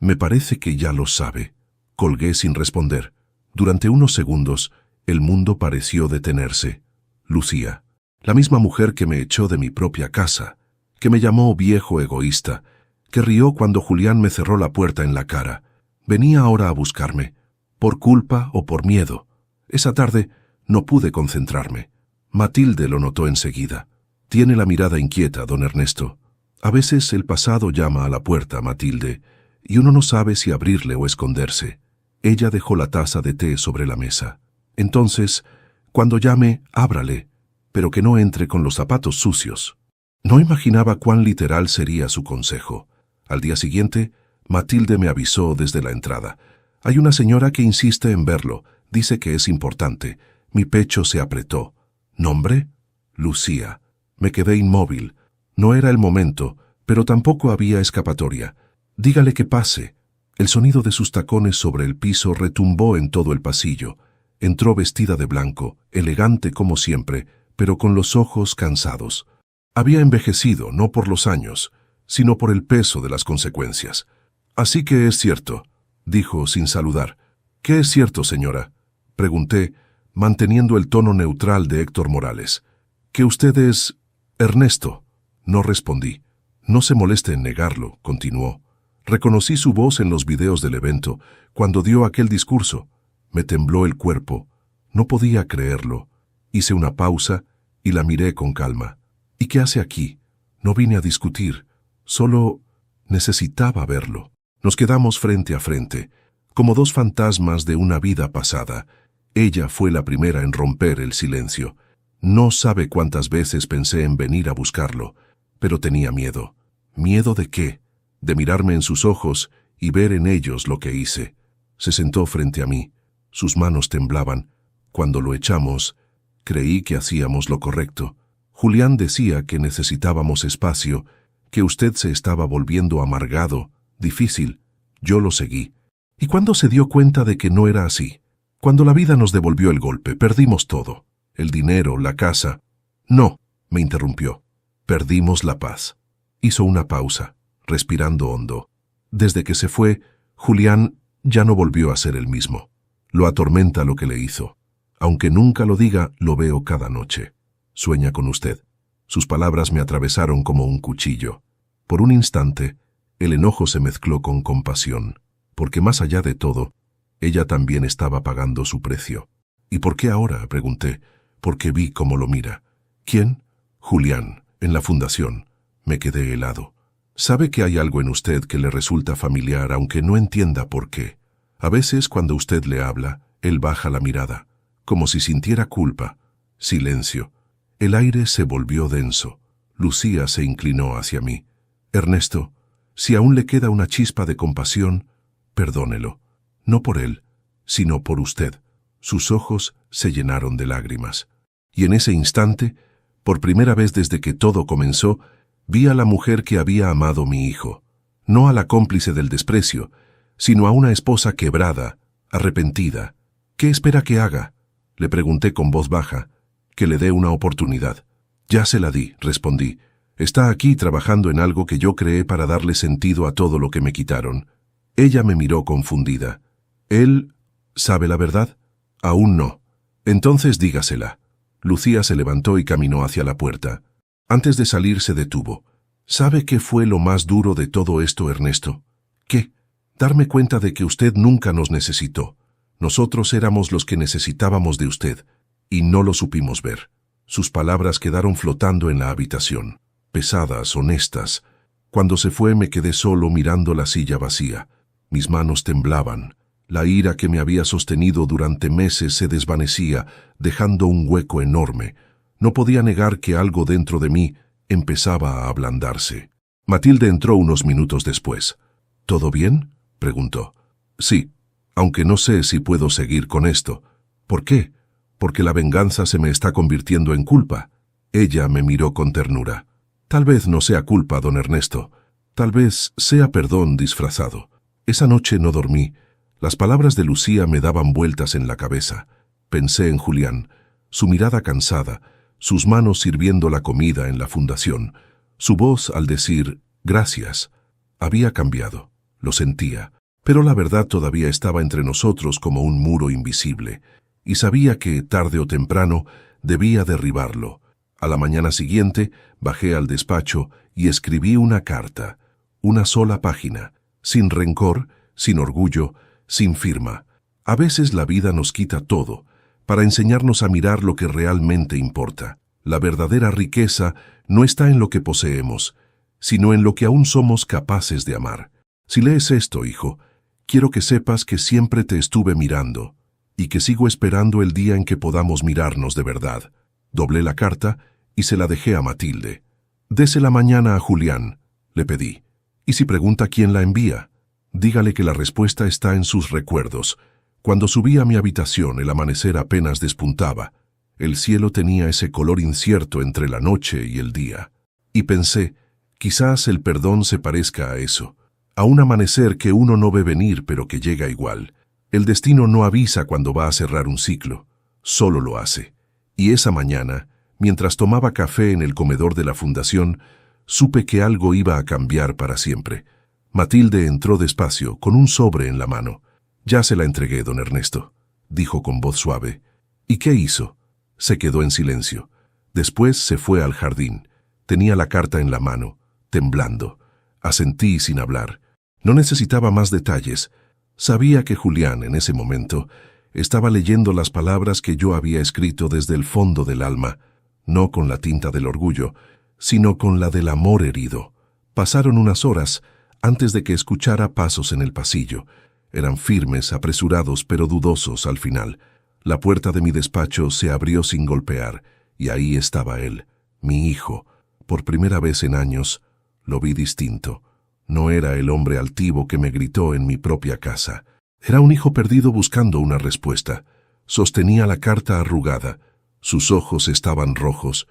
me parece que ya lo sabe. Colgué sin responder. Durante unos segundos, el mundo pareció detenerse. Lucía, la misma mujer que me echó de mi propia casa, que me llamó viejo egoísta, que rió cuando Julián me cerró la puerta en la cara. Venía ahora a buscarme, por culpa o por miedo. Esa tarde no pude concentrarme. Matilde lo notó enseguida. Tiene la mirada inquieta, don Ernesto. A veces el pasado llama a la puerta, Matilde, y uno no sabe si abrirle o esconderse. Ella dejó la taza de té sobre la mesa. Entonces, cuando llame, ábrale, pero que no entre con los zapatos sucios. No imaginaba cuán literal sería su consejo. Al día siguiente, Matilde me avisó desde la entrada. Hay una señora que insiste en verlo. Dice que es importante. Mi pecho se apretó. ¿Nombre? Lucía. Me quedé inmóvil. No era el momento, pero tampoco había escapatoria. Dígale que pase. El sonido de sus tacones sobre el piso retumbó en todo el pasillo. Entró vestida de blanco, elegante como siempre, pero con los ojos cansados. Había envejecido, no por los años, sino por el peso de las consecuencias. Así que es cierto, dijo sin saludar. ¿Qué es cierto, señora? Pregunté, manteniendo el tono neutral de Héctor Morales. ¿Que usted es Ernesto? No respondí. No se moleste en negarlo, continuó. Reconocí su voz en los videos del evento, cuando dio aquel discurso. Me tembló el cuerpo. No podía creerlo. Hice una pausa y la miré con calma. ¿Y qué hace aquí? No vine a discutir. Solo necesitaba verlo. Nos quedamos frente a frente, como dos fantasmas de una vida pasada. Ella fue la primera en romper el silencio. No sabe cuántas veces pensé en venir a buscarlo, pero tenía miedo. ¿Miedo de qué? De mirarme en sus ojos y ver en ellos lo que hice. Se sentó frente a mí. Sus manos temblaban. Cuando lo echamos, creí que hacíamos lo correcto. Julián decía que necesitábamos espacio, que usted se estaba volviendo amargado, difícil. Yo lo seguí. ¿Y cuándo se dio cuenta de que no era así? Cuando la vida nos devolvió el golpe, perdimos todo. El dinero, la casa. No, me interrumpió. Perdimos la paz. Hizo una pausa, respirando hondo. Desde que se fue, Julián ya no volvió a ser el mismo. Lo atormenta lo que le hizo. Aunque nunca lo diga, lo veo cada noche. Sueña con usted. Sus palabras me atravesaron como un cuchillo. Por un instante, el enojo se mezcló con compasión, porque más allá de todo, ella también estaba pagando su precio. ¿Y por qué ahora?, pregunté, porque vi cómo lo mira. ¿Quién? Julián, en la fundación. Me quedé helado. Sabe que hay algo en usted que le resulta familiar, aunque no entienda por qué. A veces, cuando usted le habla, él baja la mirada, como si sintiera culpa. Silencio. El aire se volvió denso. Lucía se inclinó hacia mí. Ernesto, si aún le queda una chispa de compasión, perdónelo. No por él, sino por usted. Sus ojos se llenaron de lágrimas. Y en ese instante, por primera vez desde que todo comenzó, vi a la mujer que había amado mi hijo. No a la cómplice del desprecio, sino a una esposa quebrada, arrepentida. ¿Qué espera que haga? Le pregunté con voz baja. Que le dé una oportunidad. Ya se la di, respondí. Está aquí trabajando en algo que yo creé para darle sentido a todo lo que me quitaron. Ella me miró confundida. ¿Él sabe la verdad? Aún no. Entonces dígasela. Lucía se levantó y caminó hacia la puerta. Antes de salir se detuvo. ¿Sabe qué fue lo más duro de todo esto, Ernesto? ¿Qué? Darme cuenta de que usted nunca nos necesitó. Nosotros éramos los que necesitábamos de usted, y no lo supimos ver. Sus palabras quedaron flotando en la habitación, pesadas, honestas. Cuando se fue me quedé solo mirando la silla vacía. Mis manos temblaban. La ira que me había sostenido durante meses se desvanecía, dejando un hueco enorme. No podía negar que algo dentro de mí empezaba a ablandarse. Matilde entró unos minutos después. ¿Todo bien?, preguntó. Sí, aunque no sé si puedo seguir con esto. ¿Por qué? Porque la venganza se me está convirtiendo en culpa. Ella me miró con ternura. Tal vez no sea culpa, don Ernesto. Tal vez sea perdón disfrazado. Esa noche no dormí. Las palabras de Lucía me daban vueltas en la cabeza. Pensé en Julián, su mirada cansada, sus manos sirviendo la comida en la fundación, su voz al decir «gracias». Había cambiado, lo sentía, pero la verdad todavía estaba entre nosotros como un muro invisible, y sabía que, tarde o temprano, debía derribarlo. A la mañana siguiente, bajé al despacho y escribí una carta, una sola página, sin rencor, sin orgullo, sin firma. A veces la vida nos quita todo, para enseñarnos a mirar lo que realmente importa. La verdadera riqueza no está en lo que poseemos, sino en lo que aún somos capaces de amar. Si lees esto, hijo, quiero que sepas que siempre te estuve mirando y que sigo esperando el día en que podamos mirarnos de verdad. Doblé la carta y se la dejé a Matilde. Désela mañana a Julián, le pedí. Y si pregunta quién la envía, dígale que la respuesta está en sus recuerdos. Cuando subí a mi habitación, el amanecer apenas despuntaba. El cielo tenía ese color incierto entre la noche y el día. Y pensé, quizás el perdón se parezca a eso, a un amanecer que uno no ve venir pero que llega igual. El destino no avisa cuando va a cerrar un ciclo, solo lo hace. Y esa mañana, mientras tomaba café en el comedor de la fundación, supe que algo iba a cambiar para siempre. Matilde entró despacio, con un sobre en la mano. «Ya se la entregué, don Ernesto», dijo con voz suave. «¿Y qué hizo?» Se quedó en silencio. Después se fue al jardín. Tenía la carta en la mano, temblando. Asentí sin hablar. No necesitaba más detalles. Sabía que Julián, en ese momento, estaba leyendo las palabras que yo había escrito desde el fondo del alma, no con la tinta del orgullo, sino con la del amor herido. Pasaron unas horas antes de que escuchara pasos en el pasillo. Eran firmes, apresurados, pero dudosos al final. La puerta de mi despacho se abrió sin golpear, y ahí estaba él, mi hijo. Por primera vez en años, lo vi distinto. No era el hombre altivo que me gritó en mi propia casa. Era un hijo perdido buscando una respuesta. Sostenía la carta arrugada. Sus ojos estaban rojos.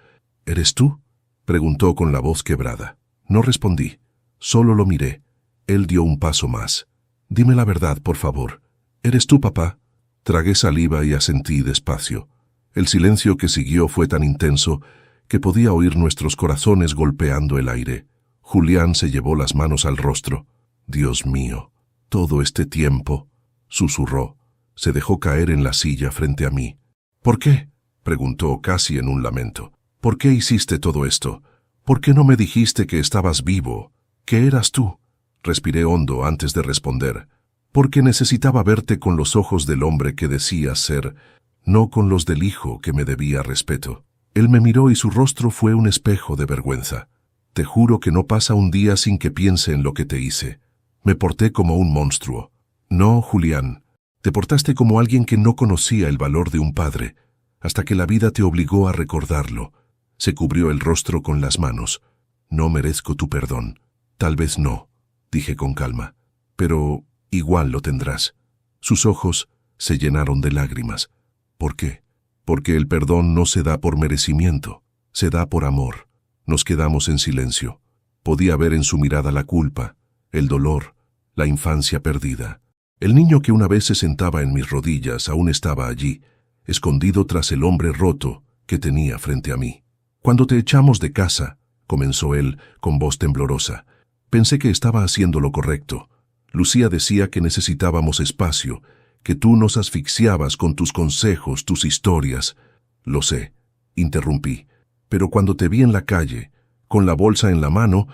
«¿Eres tú?», preguntó con la voz quebrada. No respondí. Solo lo miré. Él dio un paso más. «Dime la verdad, por favor. ¿Eres tú, papá?». Tragué saliva y asentí despacio. El silencio que siguió fue tan intenso que podía oír nuestros corazones golpeando el aire. Julián se llevó las manos al rostro. «Dios mío, todo este tiempo», susurró. Se dejó caer en la silla frente a mí. «¿Por qué?», preguntó casi en un lamento. «¿Por qué hiciste todo esto? ¿Por qué no me dijiste que estabas vivo, que eras tú?». Respiré hondo antes de responder. «Porque necesitaba verte con los ojos del hombre que decías ser, no con los del hijo que me debía respeto». Él me miró y su rostro fue un espejo de vergüenza. «Te juro que no pasa un día sin que piense en lo que te hice. Me porté como un monstruo». «No, Julián, te portaste como alguien que no conocía el valor de un padre, hasta que la vida te obligó a recordarlo». Se cubrió el rostro con las manos. «No merezco tu perdón». «Tal vez no», dije con calma, «pero igual lo tendrás». Sus ojos se llenaron de lágrimas. «¿Por qué?». «Porque el perdón no se da por merecimiento, se da por amor». Nos quedamos en silencio. Podía ver en su mirada la culpa, el dolor, la infancia perdida. El niño que una vez se sentaba en mis rodillas aún estaba allí, escondido tras el hombre roto que tenía frente a mí. «Cuando te echamos de casa», comenzó él con voz temblorosa, «pensé que estaba haciendo lo correcto. Lucía decía que necesitábamos espacio, que tú nos asfixiabas con tus consejos, tus historias». «Lo sé», interrumpí, «pero cuando te vi en la calle, con la bolsa en la mano,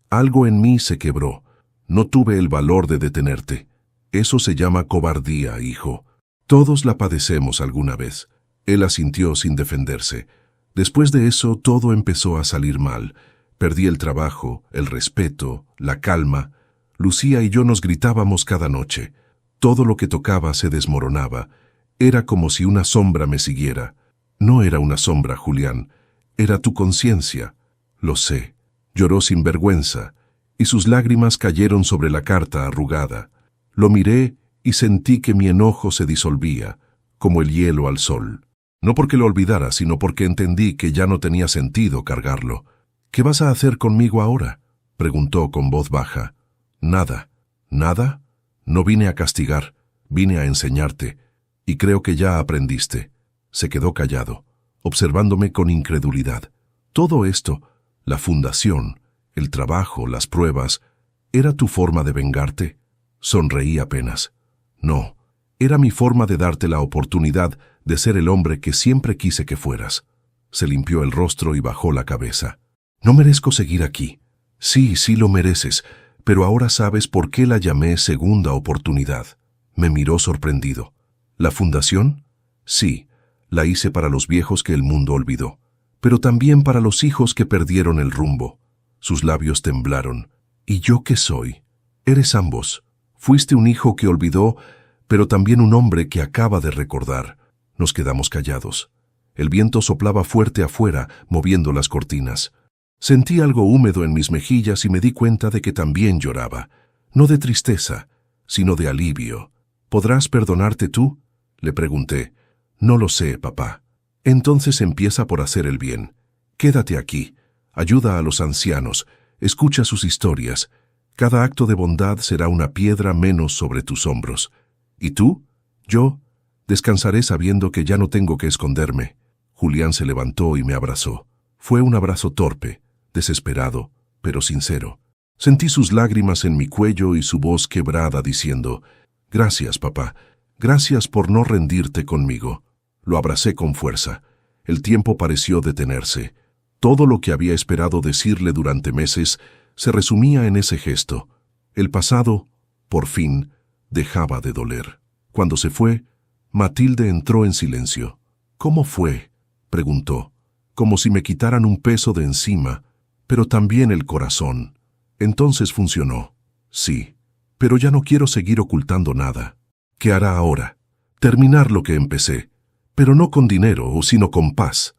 algo en mí se quebró. No tuve el valor de detenerte. Eso se llama cobardía, hijo. Todos la padecemos alguna vez». Él asintió sin defenderse. Después de eso, todo empezó a salir mal. Perdí el trabajo, el respeto, la calma. Lucía y yo nos gritábamos cada noche. Todo lo que tocaba se desmoronaba. Era como si una sombra me siguiera. No era una sombra, Julián. Era tu conciencia. Lo sé. Lloró sin vergüenza, y sus lágrimas cayeron sobre la carta arrugada. Lo miré y sentí que mi enojo se disolvía, como el hielo al sol. No porque lo olvidara, sino porque entendí que ya no tenía sentido cargarlo. «¿Qué vas a hacer conmigo ahora?», preguntó con voz baja. «Nada». «¿Nada? No vine a castigar, vine a enseñarte, y creo que ya aprendiste». Se quedó callado, observándome con incredulidad. «Todo esto, la fundación, el trabajo, las pruebas, ¿era tu forma de vengarte?». Sonreí apenas. «No, era mi forma de darte la oportunidad de ser el hombre que siempre quise que fueras». Se limpió el rostro y bajó la cabeza. «No merezco seguir aquí. Sí, sí lo mereces, pero ahora sabes por qué la llamé segunda oportunidad. Me miró sorprendido. ¿La fundación? Sí, la hice para los viejos que el mundo olvidó, pero también para los hijos que perdieron el rumbo. Sus labios temblaron. ¿Y yo qué soy? Eres ambos. Fuiste un hijo que olvidó, pero también un hombre que acaba de recordar. Nos quedamos callados. El viento soplaba fuerte afuera, moviendo las cortinas. Sentí algo húmedo en mis mejillas y me di cuenta de que también lloraba. No de tristeza, sino de alivio. ¿Podrás perdonarte tú?, le pregunté. No lo sé, papá. Entonces empieza por hacer el bien. Quédate aquí. Ayuda a los ancianos. Escucha sus historias. Cada acto de bondad será una piedra menos sobre tus hombros. ¿Y tú? Yo descansaré sabiendo que ya no tengo que esconderme. Julián se levantó y me abrazó. Fue un abrazo torpe, desesperado, pero sincero. Sentí sus lágrimas en mi cuello y su voz quebrada diciendo: «Gracias, papá. Gracias por no rendirte conmigo». Lo abracé con fuerza. El tiempo pareció detenerse. Todo lo que había esperado decirle durante meses se resumía en ese gesto. El pasado, por fin, dejaba de doler. Cuando se fue, Matilde entró en silencio. «¿Cómo fue?», preguntó, como si me quitaran un peso de encima, pero también el corazón. Entonces funcionó. Sí, pero ya no quiero seguir ocultando nada. ¿Qué hará ahora? Terminar lo que empecé, pero no con dinero, sino con paz.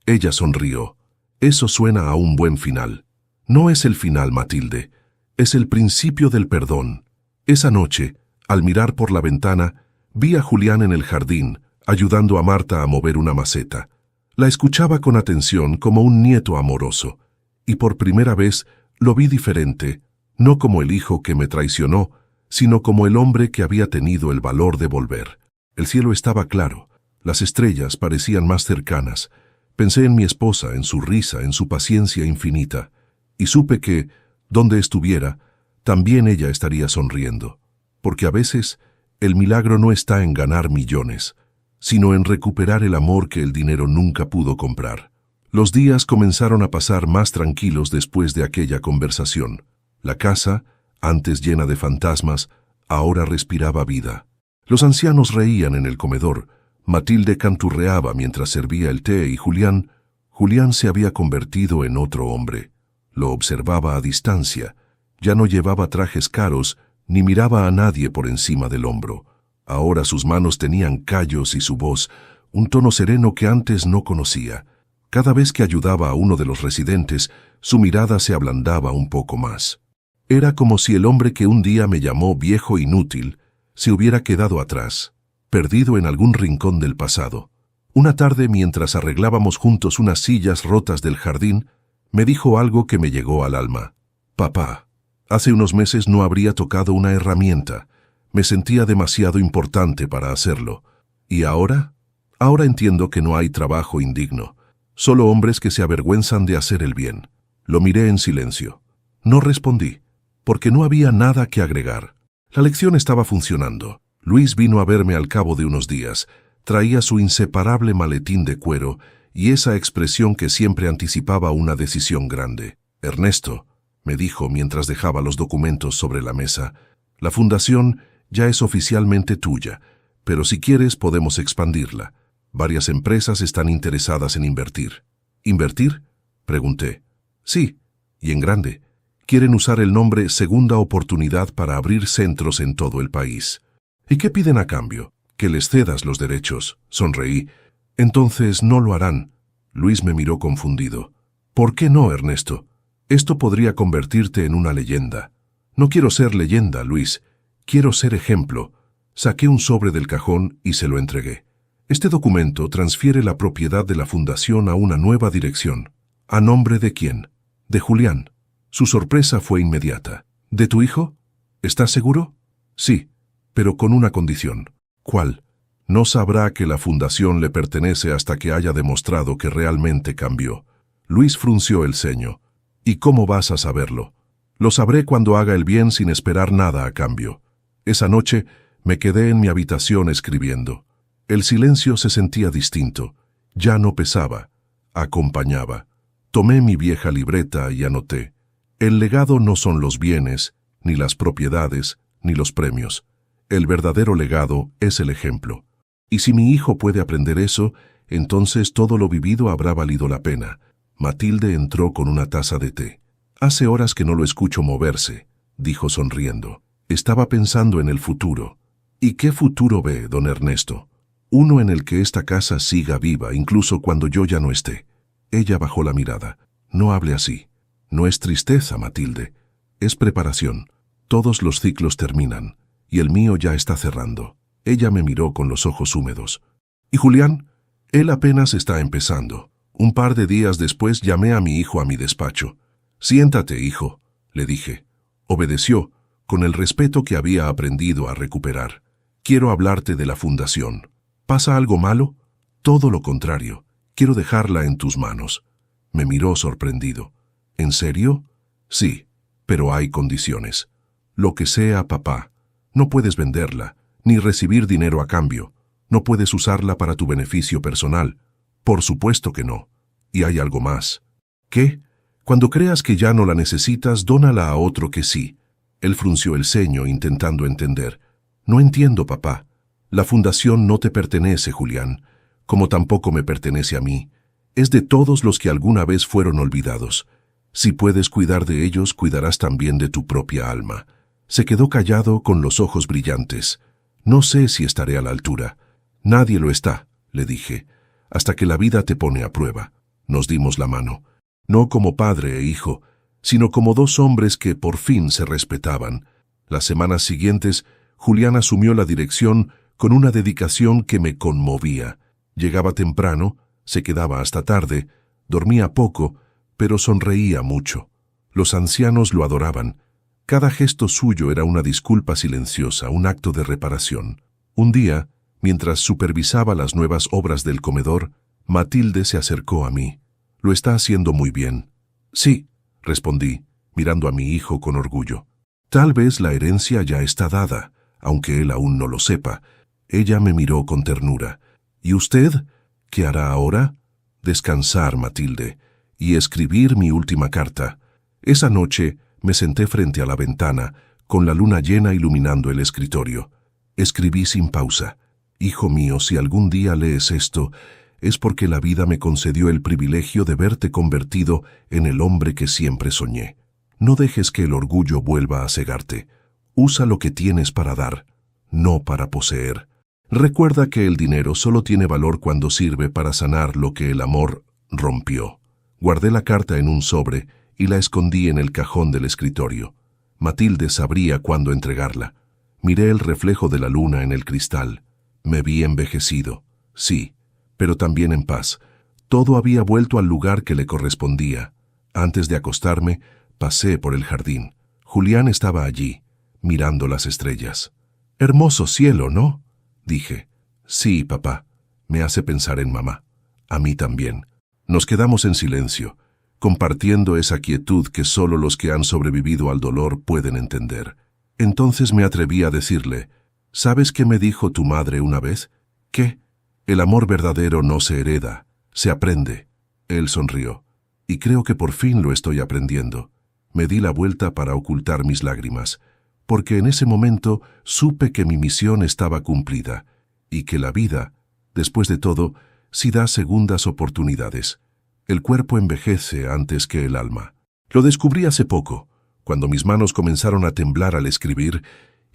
Ella sonrió. Eso suena a un buen final. No es el final, Matilde. Es el principio del perdón. Esa noche, al mirar por la ventana, vi a Julián en el jardín, ayudando a Marta a mover una maceta. La escuchaba con atención como un nieto amoroso, y por primera vez lo vi diferente, no como el hijo que me traicionó, sino como el hombre que había tenido el valor de volver. El cielo estaba claro, las estrellas parecían más cercanas. Pensé en mi esposa, en su risa, en su paciencia infinita, y supe que, donde estuviera, también ella estaría sonriendo, porque a veces el milagro no está en ganar millones, sino en recuperar el amor que el dinero nunca pudo comprar. Los días comenzaron a pasar más tranquilos después de aquella conversación. La casa, antes llena de fantasmas, ahora respiraba vida. Los ancianos reían en el comedor, Matilde canturreaba mientras servía el té y Julián se había convertido en otro hombre. Lo observaba a distancia, ya no llevaba trajes caros ni miraba a nadie por encima del hombro. Ahora sus manos tenían callos y su voz, un tono sereno que antes no conocía. Cada vez que ayudaba a uno de los residentes, su mirada se ablandaba un poco más. Era como si el hombre que un día me llamó viejo inútil se hubiera quedado atrás, perdido en algún rincón del pasado. Una tarde, mientras arreglábamos juntos unas sillas rotas del jardín, me dijo algo que me llegó al alma. «Papá, hace unos meses no habría tocado una herramienta. Me sentía demasiado importante para hacerlo. ¿Y ahora? Ahora entiendo que no hay trabajo indigno. Solo hombres que se avergüenzan de hacer el bien». Lo miré en silencio. No respondí, porque no había nada que agregar. La lección estaba funcionando. Luis vino a verme al cabo de unos días. Traía su inseparable maletín de cuero y esa expresión que siempre anticipaba una decisión grande. «Ernesto», me dijo mientras dejaba los documentos sobre la mesa, «la fundación ya es oficialmente tuya, pero si quieres podemos expandirla. Varias empresas están interesadas en invertir». «¿Invertir?», pregunté. «Sí, y en grande. Quieren usar el nombre Segunda Oportunidad para abrir centros en todo el país». «¿Y qué piden a cambio?». «Que les cedas los derechos», sonreí. «Entonces no lo harán». Luis me miró confundido. «¿Por qué no, Ernesto? Esto podría convertirte en una leyenda». «No quiero ser leyenda, Luis. Quiero ser ejemplo». Saqué un sobre del cajón y se lo entregué. «Este documento transfiere la propiedad de la fundación a una nueva dirección». «¿A nombre de quién?». «De Julián». Su sorpresa fue inmediata. «¿De tu hijo? ¿Estás seguro?». «Sí, pero con una condición». «¿Cuál?». «No sabrá que la fundación le pertenece hasta que haya demostrado que realmente cambió». Luis frunció el ceño. «¿Y cómo vas a saberlo?». «Lo sabré cuando haga el bien sin esperar nada a cambio». Esa noche me quedé en mi habitación escribiendo. El silencio se sentía distinto. Ya no pesaba, acompañaba. Tomé mi vieja libreta y anoté. El legado no son los bienes, ni las propiedades, ni los premios. El verdadero legado es el ejemplo. Y si mi hijo puede aprender eso, entonces todo lo vivido habrá valido la pena. Matilde entró con una taza de té. Hace horas que no lo escucho moverse, dijo sonriendo. Estaba pensando en el futuro. ¿Y qué futuro ve, don Ernesto? Uno en el que esta casa siga viva, incluso cuando yo ya no esté. Ella bajó la mirada. No hable así. No es tristeza, Matilde. Es preparación. Todos los ciclos terminan, y el mío ya está cerrando. Ella me miró con los ojos húmedos. ¿Y Julián? Él apenas está empezando. Un par de días después llamé a mi hijo a mi despacho. Siéntate, hijo, le dije. Obedeció, con el respeto que había aprendido a recuperar. Quiero hablarte de la fundación. ¿Pasa algo malo? Todo lo contrario. Quiero dejarla en tus manos. Me miró sorprendido. ¿En serio? Sí, pero hay condiciones. Lo que sea, papá. No puedes venderla, ni recibir dinero a cambio. No puedes usarla para tu beneficio personal. Por supuesto que no. Y hay algo más. ¿Qué? Cuando creas que ya no la necesitas, dónala a otro que sí. Él frunció el ceño intentando entender. No entiendo, papá. La fundación no te pertenece, Julián, como tampoco me pertenece a mí. Es de todos los que alguna vez fueron olvidados. Si puedes cuidar de ellos, cuidarás también de tu propia alma. Se quedó callado con los ojos brillantes. No sé si estaré a la altura. Nadie lo está, le dije, hasta que la vida te pone a prueba. Nos dimos la mano, no como padre e hijo, sino como dos hombres que por fin se respetaban. Las semanas siguientes, Julián asumió la dirección con una dedicación que me conmovía. Llegaba temprano, se quedaba hasta tarde, dormía poco, pero sonreía mucho. Los ancianos lo adoraban. Cada gesto suyo era una disculpa silenciosa, un acto de reparación. Un día, mientras supervisaba las nuevas obras del comedor, Matilde se acercó a mí. «Lo está haciendo muy bien». «Sí», respondí, mirando a mi hijo con orgullo. «Tal vez la herencia ya está dada, aunque él aún no lo sepa». Ella me miró con ternura. «¿Y usted? ¿Qué hará ahora?» «Descansar, Matilde, y escribir mi última carta». Esa noche me senté frente a la ventana, con la luna llena iluminando el escritorio. Escribí sin pausa. «Hijo mío, si algún día lees esto, es porque la vida me concedió el privilegio de verte convertido en el hombre que siempre soñé. No dejes que el orgullo vuelva a cegarte. Usa lo que tienes para dar, no para poseer. Recuerda que el dinero solo tiene valor cuando sirve para sanar lo que el amor rompió». Guardé la carta en un sobre y la escondí en el cajón del escritorio. Matilde sabría cuándo entregarla. Miré el reflejo de la luna en el cristal. Me vi envejecido, sí, pero también en paz. Todo había vuelto al lugar que le correspondía. Antes de acostarme, pasé por el jardín. Julián estaba allí, mirando las estrellas. «Hermoso cielo, ¿no?», dije. «Sí, papá. Me hace pensar en mamá. A mí también». Nos quedamos en silencio, compartiendo esa quietud que solo los que han sobrevivido al dolor pueden entender. Entonces me atreví a decirle: «¿Sabes qué me dijo tu madre una vez?» «¿Qué?» «El amor verdadero no se hereda, se aprende». Él sonrió. «Y creo que por fin lo estoy aprendiendo». Me di la vuelta para ocultar mis lágrimas, porque en ese momento supe que mi misión estaba cumplida, y que la vida, después de todo, sí da segundas oportunidades. El cuerpo envejece antes que el alma. Lo descubrí hace poco, cuando mis manos comenzaron a temblar al escribir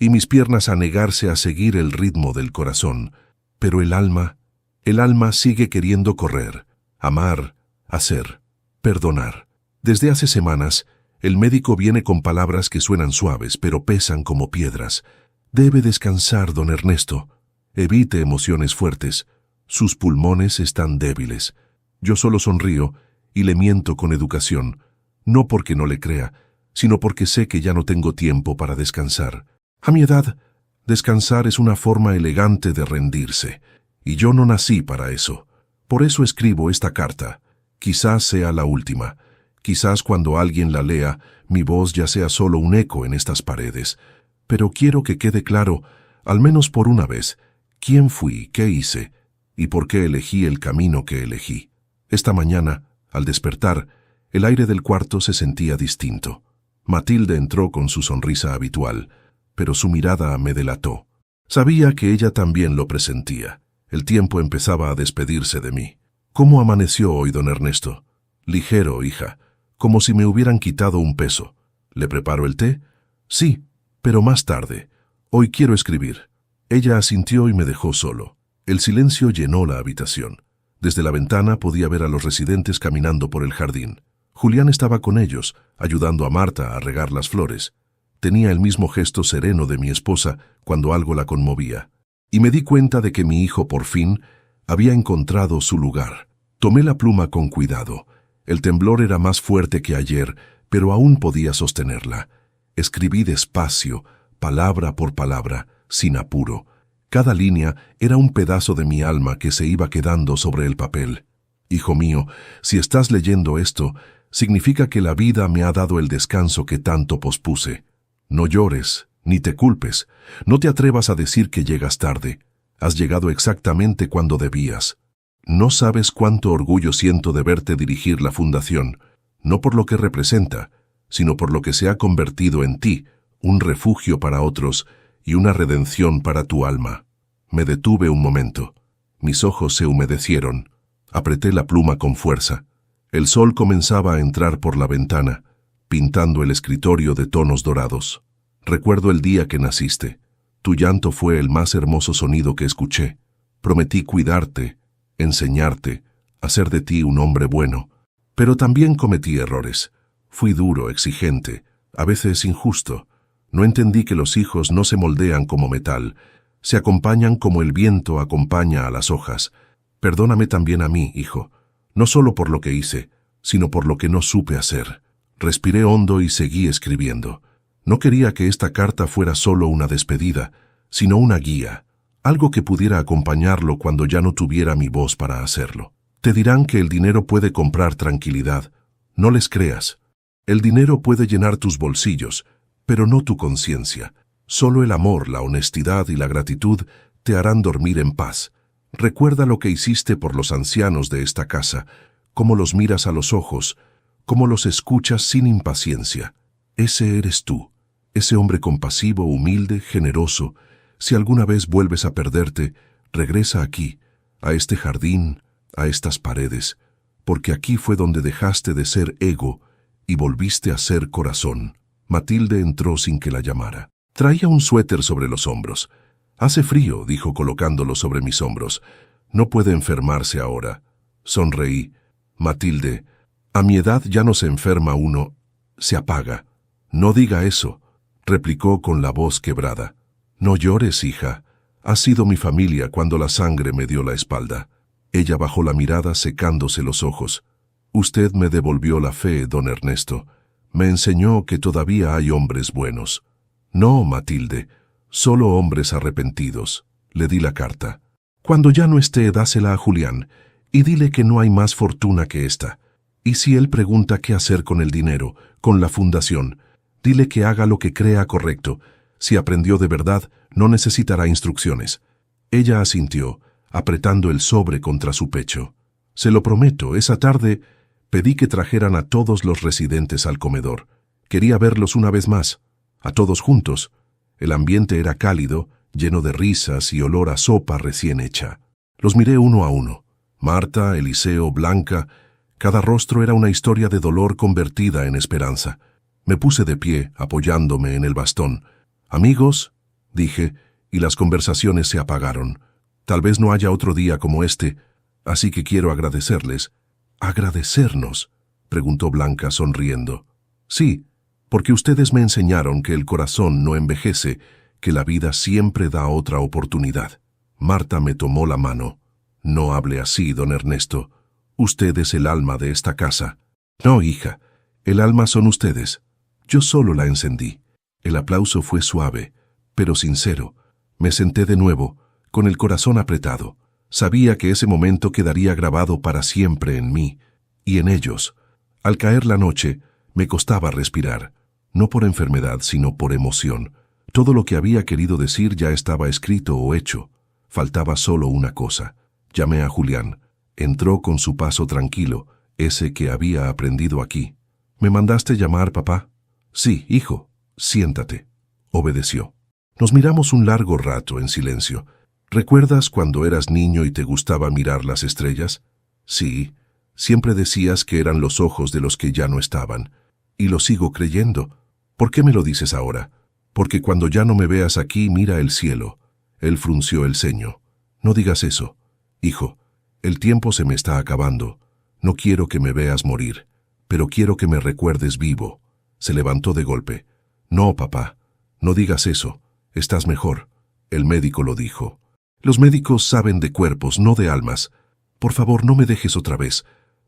y mis piernas a negarse a seguir el ritmo del corazón. Pero el alma sigue queriendo correr, amar, hacer, perdonar. Desde hace semanas, el médico viene con palabras que suenan suaves, pero pesan como piedras. «Debe descansar, don Ernesto. Evite emociones fuertes. Sus pulmones están débiles». Yo solo sonrío y le miento con educación, no porque no le crea, sino porque sé que ya no tengo tiempo para descansar. A mi edad, descansar es una forma elegante de rendirse, y yo no nací para eso. Por eso escribo esta carta. Quizás sea la última. Quizás cuando alguien la lea, mi voz ya sea solo un eco en estas paredes. Pero quiero que quede claro, al menos por una vez, quién fui, qué hice, y por qué elegí el camino que elegí. Esta mañana, al despertar, el aire del cuarto se sentía distinto. Matilde entró con su sonrisa habitual, pero su mirada me delató. Sabía que ella también lo presentía. El tiempo empezaba a despedirse de mí. ¿Cómo amaneció hoy, don Ernesto? Ligero, hija, como si me hubieran quitado un peso. ¿Le preparo el té? Sí, pero más tarde. Hoy quiero escribir. Ella asintió y me dejó solo. El silencio llenó la habitación. Desde la ventana podía ver a los residentes caminando por el jardín. Julián estaba con ellos, ayudando a Marta a regar las flores. Tenía el mismo gesto sereno de mi esposa cuando algo la conmovía. Y me di cuenta de que mi hijo, por fin, había encontrado su lugar. Tomé la pluma con cuidado. El temblor era más fuerte que ayer, pero aún podía sostenerla. Escribí despacio, palabra por palabra, sin apuro. Cada línea era un pedazo de mi alma que se iba quedando sobre el papel. Hijo mío, si estás leyendo esto, significa que la vida me ha dado el descanso que tanto pospuse. No llores, ni te culpes. No te atrevas a decir que llegas tarde. Has llegado exactamente cuando debías. No sabes cuánto orgullo siento de verte dirigir la fundación, no por lo que representa, sino por lo que se ha convertido en ti, un refugio para otros y una redención para tu alma. Me detuve un momento. Mis ojos se humedecieron. Apreté la pluma con fuerza. El sol comenzaba a entrar por la ventana, pintando el escritorio de tonos dorados. Recuerdo el día que naciste. Tu llanto fue el más hermoso sonido que escuché. Prometí cuidarte, enseñarte, hacer de ti un hombre bueno. Pero también cometí errores. Fui duro, exigente, a veces injusto. No entendí que los hijos no se moldean como metal, se acompañan como el viento acompaña a las hojas. Perdóname también a mí, hijo, no solo por lo que hice, sino por lo que no supe hacer. Respiré hondo y seguí escribiendo. No quería que esta carta fuera solo una despedida, sino una guía, algo que pudiera acompañarlo cuando ya no tuviera mi voz para hacerlo. Te dirán que el dinero puede comprar tranquilidad. No les creas. El dinero puede llenar tus bolsillos, pero no tu conciencia. Solo el amor, la honestidad y la gratitud te harán dormir en paz. Recuerda lo que hiciste por los ancianos de esta casa, cómo los miras a los ojos, cómo los escuchas sin impaciencia. Ese eres tú, ese hombre compasivo, humilde, generoso. Si alguna vez vuelves a perderte, regresa aquí, a este jardín, a estas paredes, porque aquí fue donde dejaste de ser ego y volviste a ser corazón. Matilde entró sin que la llamara. Traía un suéter sobre los hombros. Hace frío, dijo colocándolo sobre mis hombros. No puede enfermarse ahora. Sonreí. Matilde, a mi edad ya no se enferma uno, se apaga. No diga eso, replicó con la voz quebrada. No llores, hija. Has sido mi familia cuando la sangre me dio la espalda. Ella bajó la mirada secándose los ojos. Usted me devolvió la fe, don Ernesto. Me enseñó que todavía hay hombres buenos. No, Matilde, solo hombres arrepentidos. Le di la carta. Cuando ya no esté, dásela a Julián y dile que no hay más fortuna que esta. Y si él pregunta qué hacer con el dinero, con la fundación, dile que haga lo que crea correcto. Si aprendió de verdad, no necesitará instrucciones. Ella asintió, apretando el sobre contra su pecho. Se lo prometo, esa tarde pedí que trajeran a todos los residentes al comedor. Quería verlos una vez más, a todos juntos. El ambiente era cálido, lleno de risas y olor a sopa recién hecha. Los miré uno a uno. Marta, Eliseo, Blanca. Cada rostro era una historia de dolor convertida en esperanza. Me puse de pie, apoyándome en el bastón. «Amigos», dije, y las conversaciones se apagaron. Tal vez no haya otro día como este, así que quiero agradecerles. «¿Agradecernos?», preguntó Blanca sonriendo. «Sí, porque ustedes me enseñaron que el corazón no envejece, que la vida siempre da otra oportunidad». Marta me tomó la mano. «No hable así, don Ernesto. Usted es el alma de esta casa». «No, hija, el alma son ustedes. Yo solo la encendí». El aplauso fue suave, pero sincero. Me senté de nuevo, con el corazón apretado. Sabía que ese momento quedaría grabado para siempre en mí y en ellos. Al caer la noche, me costaba respirar, no por enfermedad, sino por emoción. Todo lo que había querido decir ya estaba escrito o hecho. Faltaba solo una cosa. Llamé a Julián. Entró con su paso tranquilo, ese que había aprendido aquí. «¿Me mandaste llamar, papá?». Sí, hijo, siéntate. Obedeció. Nos miramos un largo rato en silencio. ¿Recuerdas cuando eras niño y te gustaba mirar las estrellas? Sí, siempre decías que eran los ojos de los que ya no estaban. Y lo sigo creyendo. ¿Por qué me lo dices ahora? Porque cuando ya no me veas aquí, mira el cielo. Él frunció el ceño. No digas eso. Hijo, el tiempo se me está acabando. No quiero que me veas morir, pero quiero que me recuerdes vivo. Se levantó de golpe. No, papá, no digas eso. Estás mejor. El médico lo dijo. Los médicos saben de cuerpos, no de almas. Por favor, no me dejes otra vez.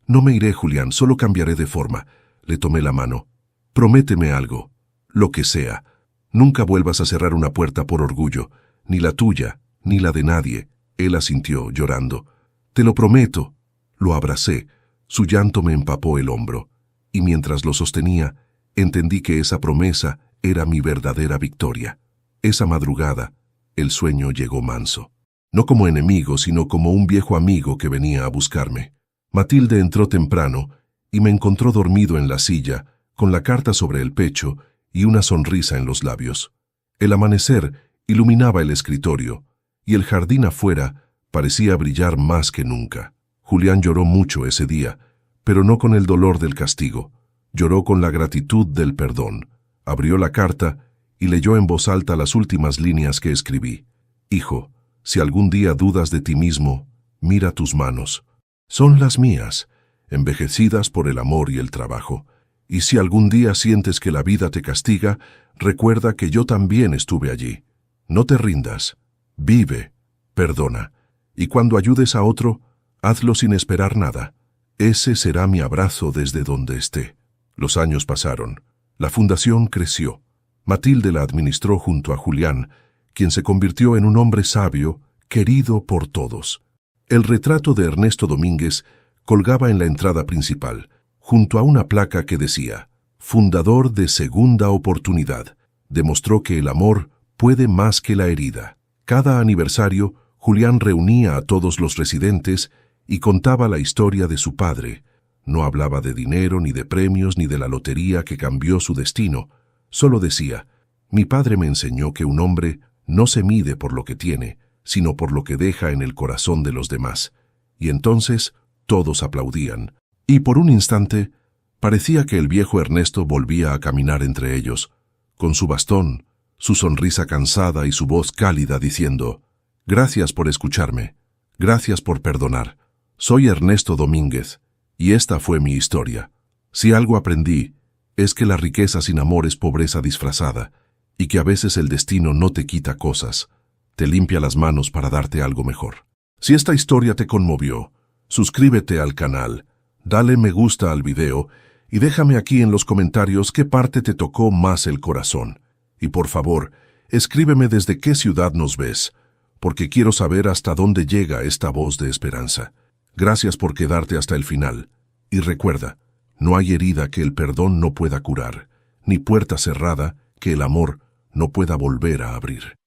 No me iré, Julián, solo cambiaré de forma. Le tomé la mano. Prométeme algo. Lo que sea. Nunca vuelvas a cerrar una puerta por orgullo, ni la tuya, ni la de nadie. Él asintió, llorando. Te lo prometo. Lo abracé. Su llanto me empapó el hombro. Y mientras lo sostenía, entendí que esa promesa era mi verdadera victoria. Esa madrugada, el sueño llegó manso. No como enemigo, sino como un viejo amigo que venía a buscarme. Matilde entró temprano y me encontró dormido en la silla, con la carta sobre el pecho y una sonrisa en los labios. El amanecer iluminaba el escritorio, y el jardín afuera parecía brillar más que nunca. Julián lloró mucho ese día, pero no con el dolor del castigo. Lloró con la gratitud del perdón. Abrió la carta y leyó en voz alta las últimas líneas que escribí. Hijo, si algún día dudas de ti mismo, mira tus manos. Son las mías, envejecidas por el amor y el trabajo. Y si algún día sientes que la vida te castiga, recuerda que yo también estuve allí. No te rindas. Vive. Perdona. Y cuando ayudes a otro, hazlo sin esperar nada. Ese será mi abrazo desde donde esté. Los años pasaron. La fundación creció. Matilde la administró junto a Julián, quien se convirtió en un hombre sabio, querido por todos. El retrato de Ernesto Domínguez colgaba en la entrada principal, junto a una placa que decía, fundador de Segunda Oportunidad. Demostró que el amor puede más que la herida. Cada aniversario, Julián reunía a todos los residentes y contaba la historia de su padre. No hablaba de dinero, ni de premios, ni de la lotería que cambió su destino. Solo decía, mi padre me enseñó que un hombre no se mide por lo que tiene, sino por lo que deja en el corazón de los demás. Y entonces todos aplaudían. Y por un instante, parecía que el viejo Ernesto volvía a caminar entre ellos, con su bastón, su sonrisa cansada y su voz cálida diciendo, gracias por escucharme, gracias por perdonar. Soy Ernesto Domínguez, y esta fue mi historia. Si algo aprendí, es que la riqueza sin amor es pobreza disfrazada, y que a veces el destino no te quita cosas, te limpia las manos para darte algo mejor. Si esta historia te conmovió, suscríbete al canal, dale me gusta al video y déjame aquí en los comentarios qué parte te tocó más el corazón. Y por favor, escríbeme desde qué ciudad nos ves, porque quiero saber hasta dónde llega esta voz de esperanza. Gracias por quedarte hasta el final. Y recuerda, no hay herida que el perdón no pueda curar, ni puerta cerrada que el amor no pueda volver a abrir.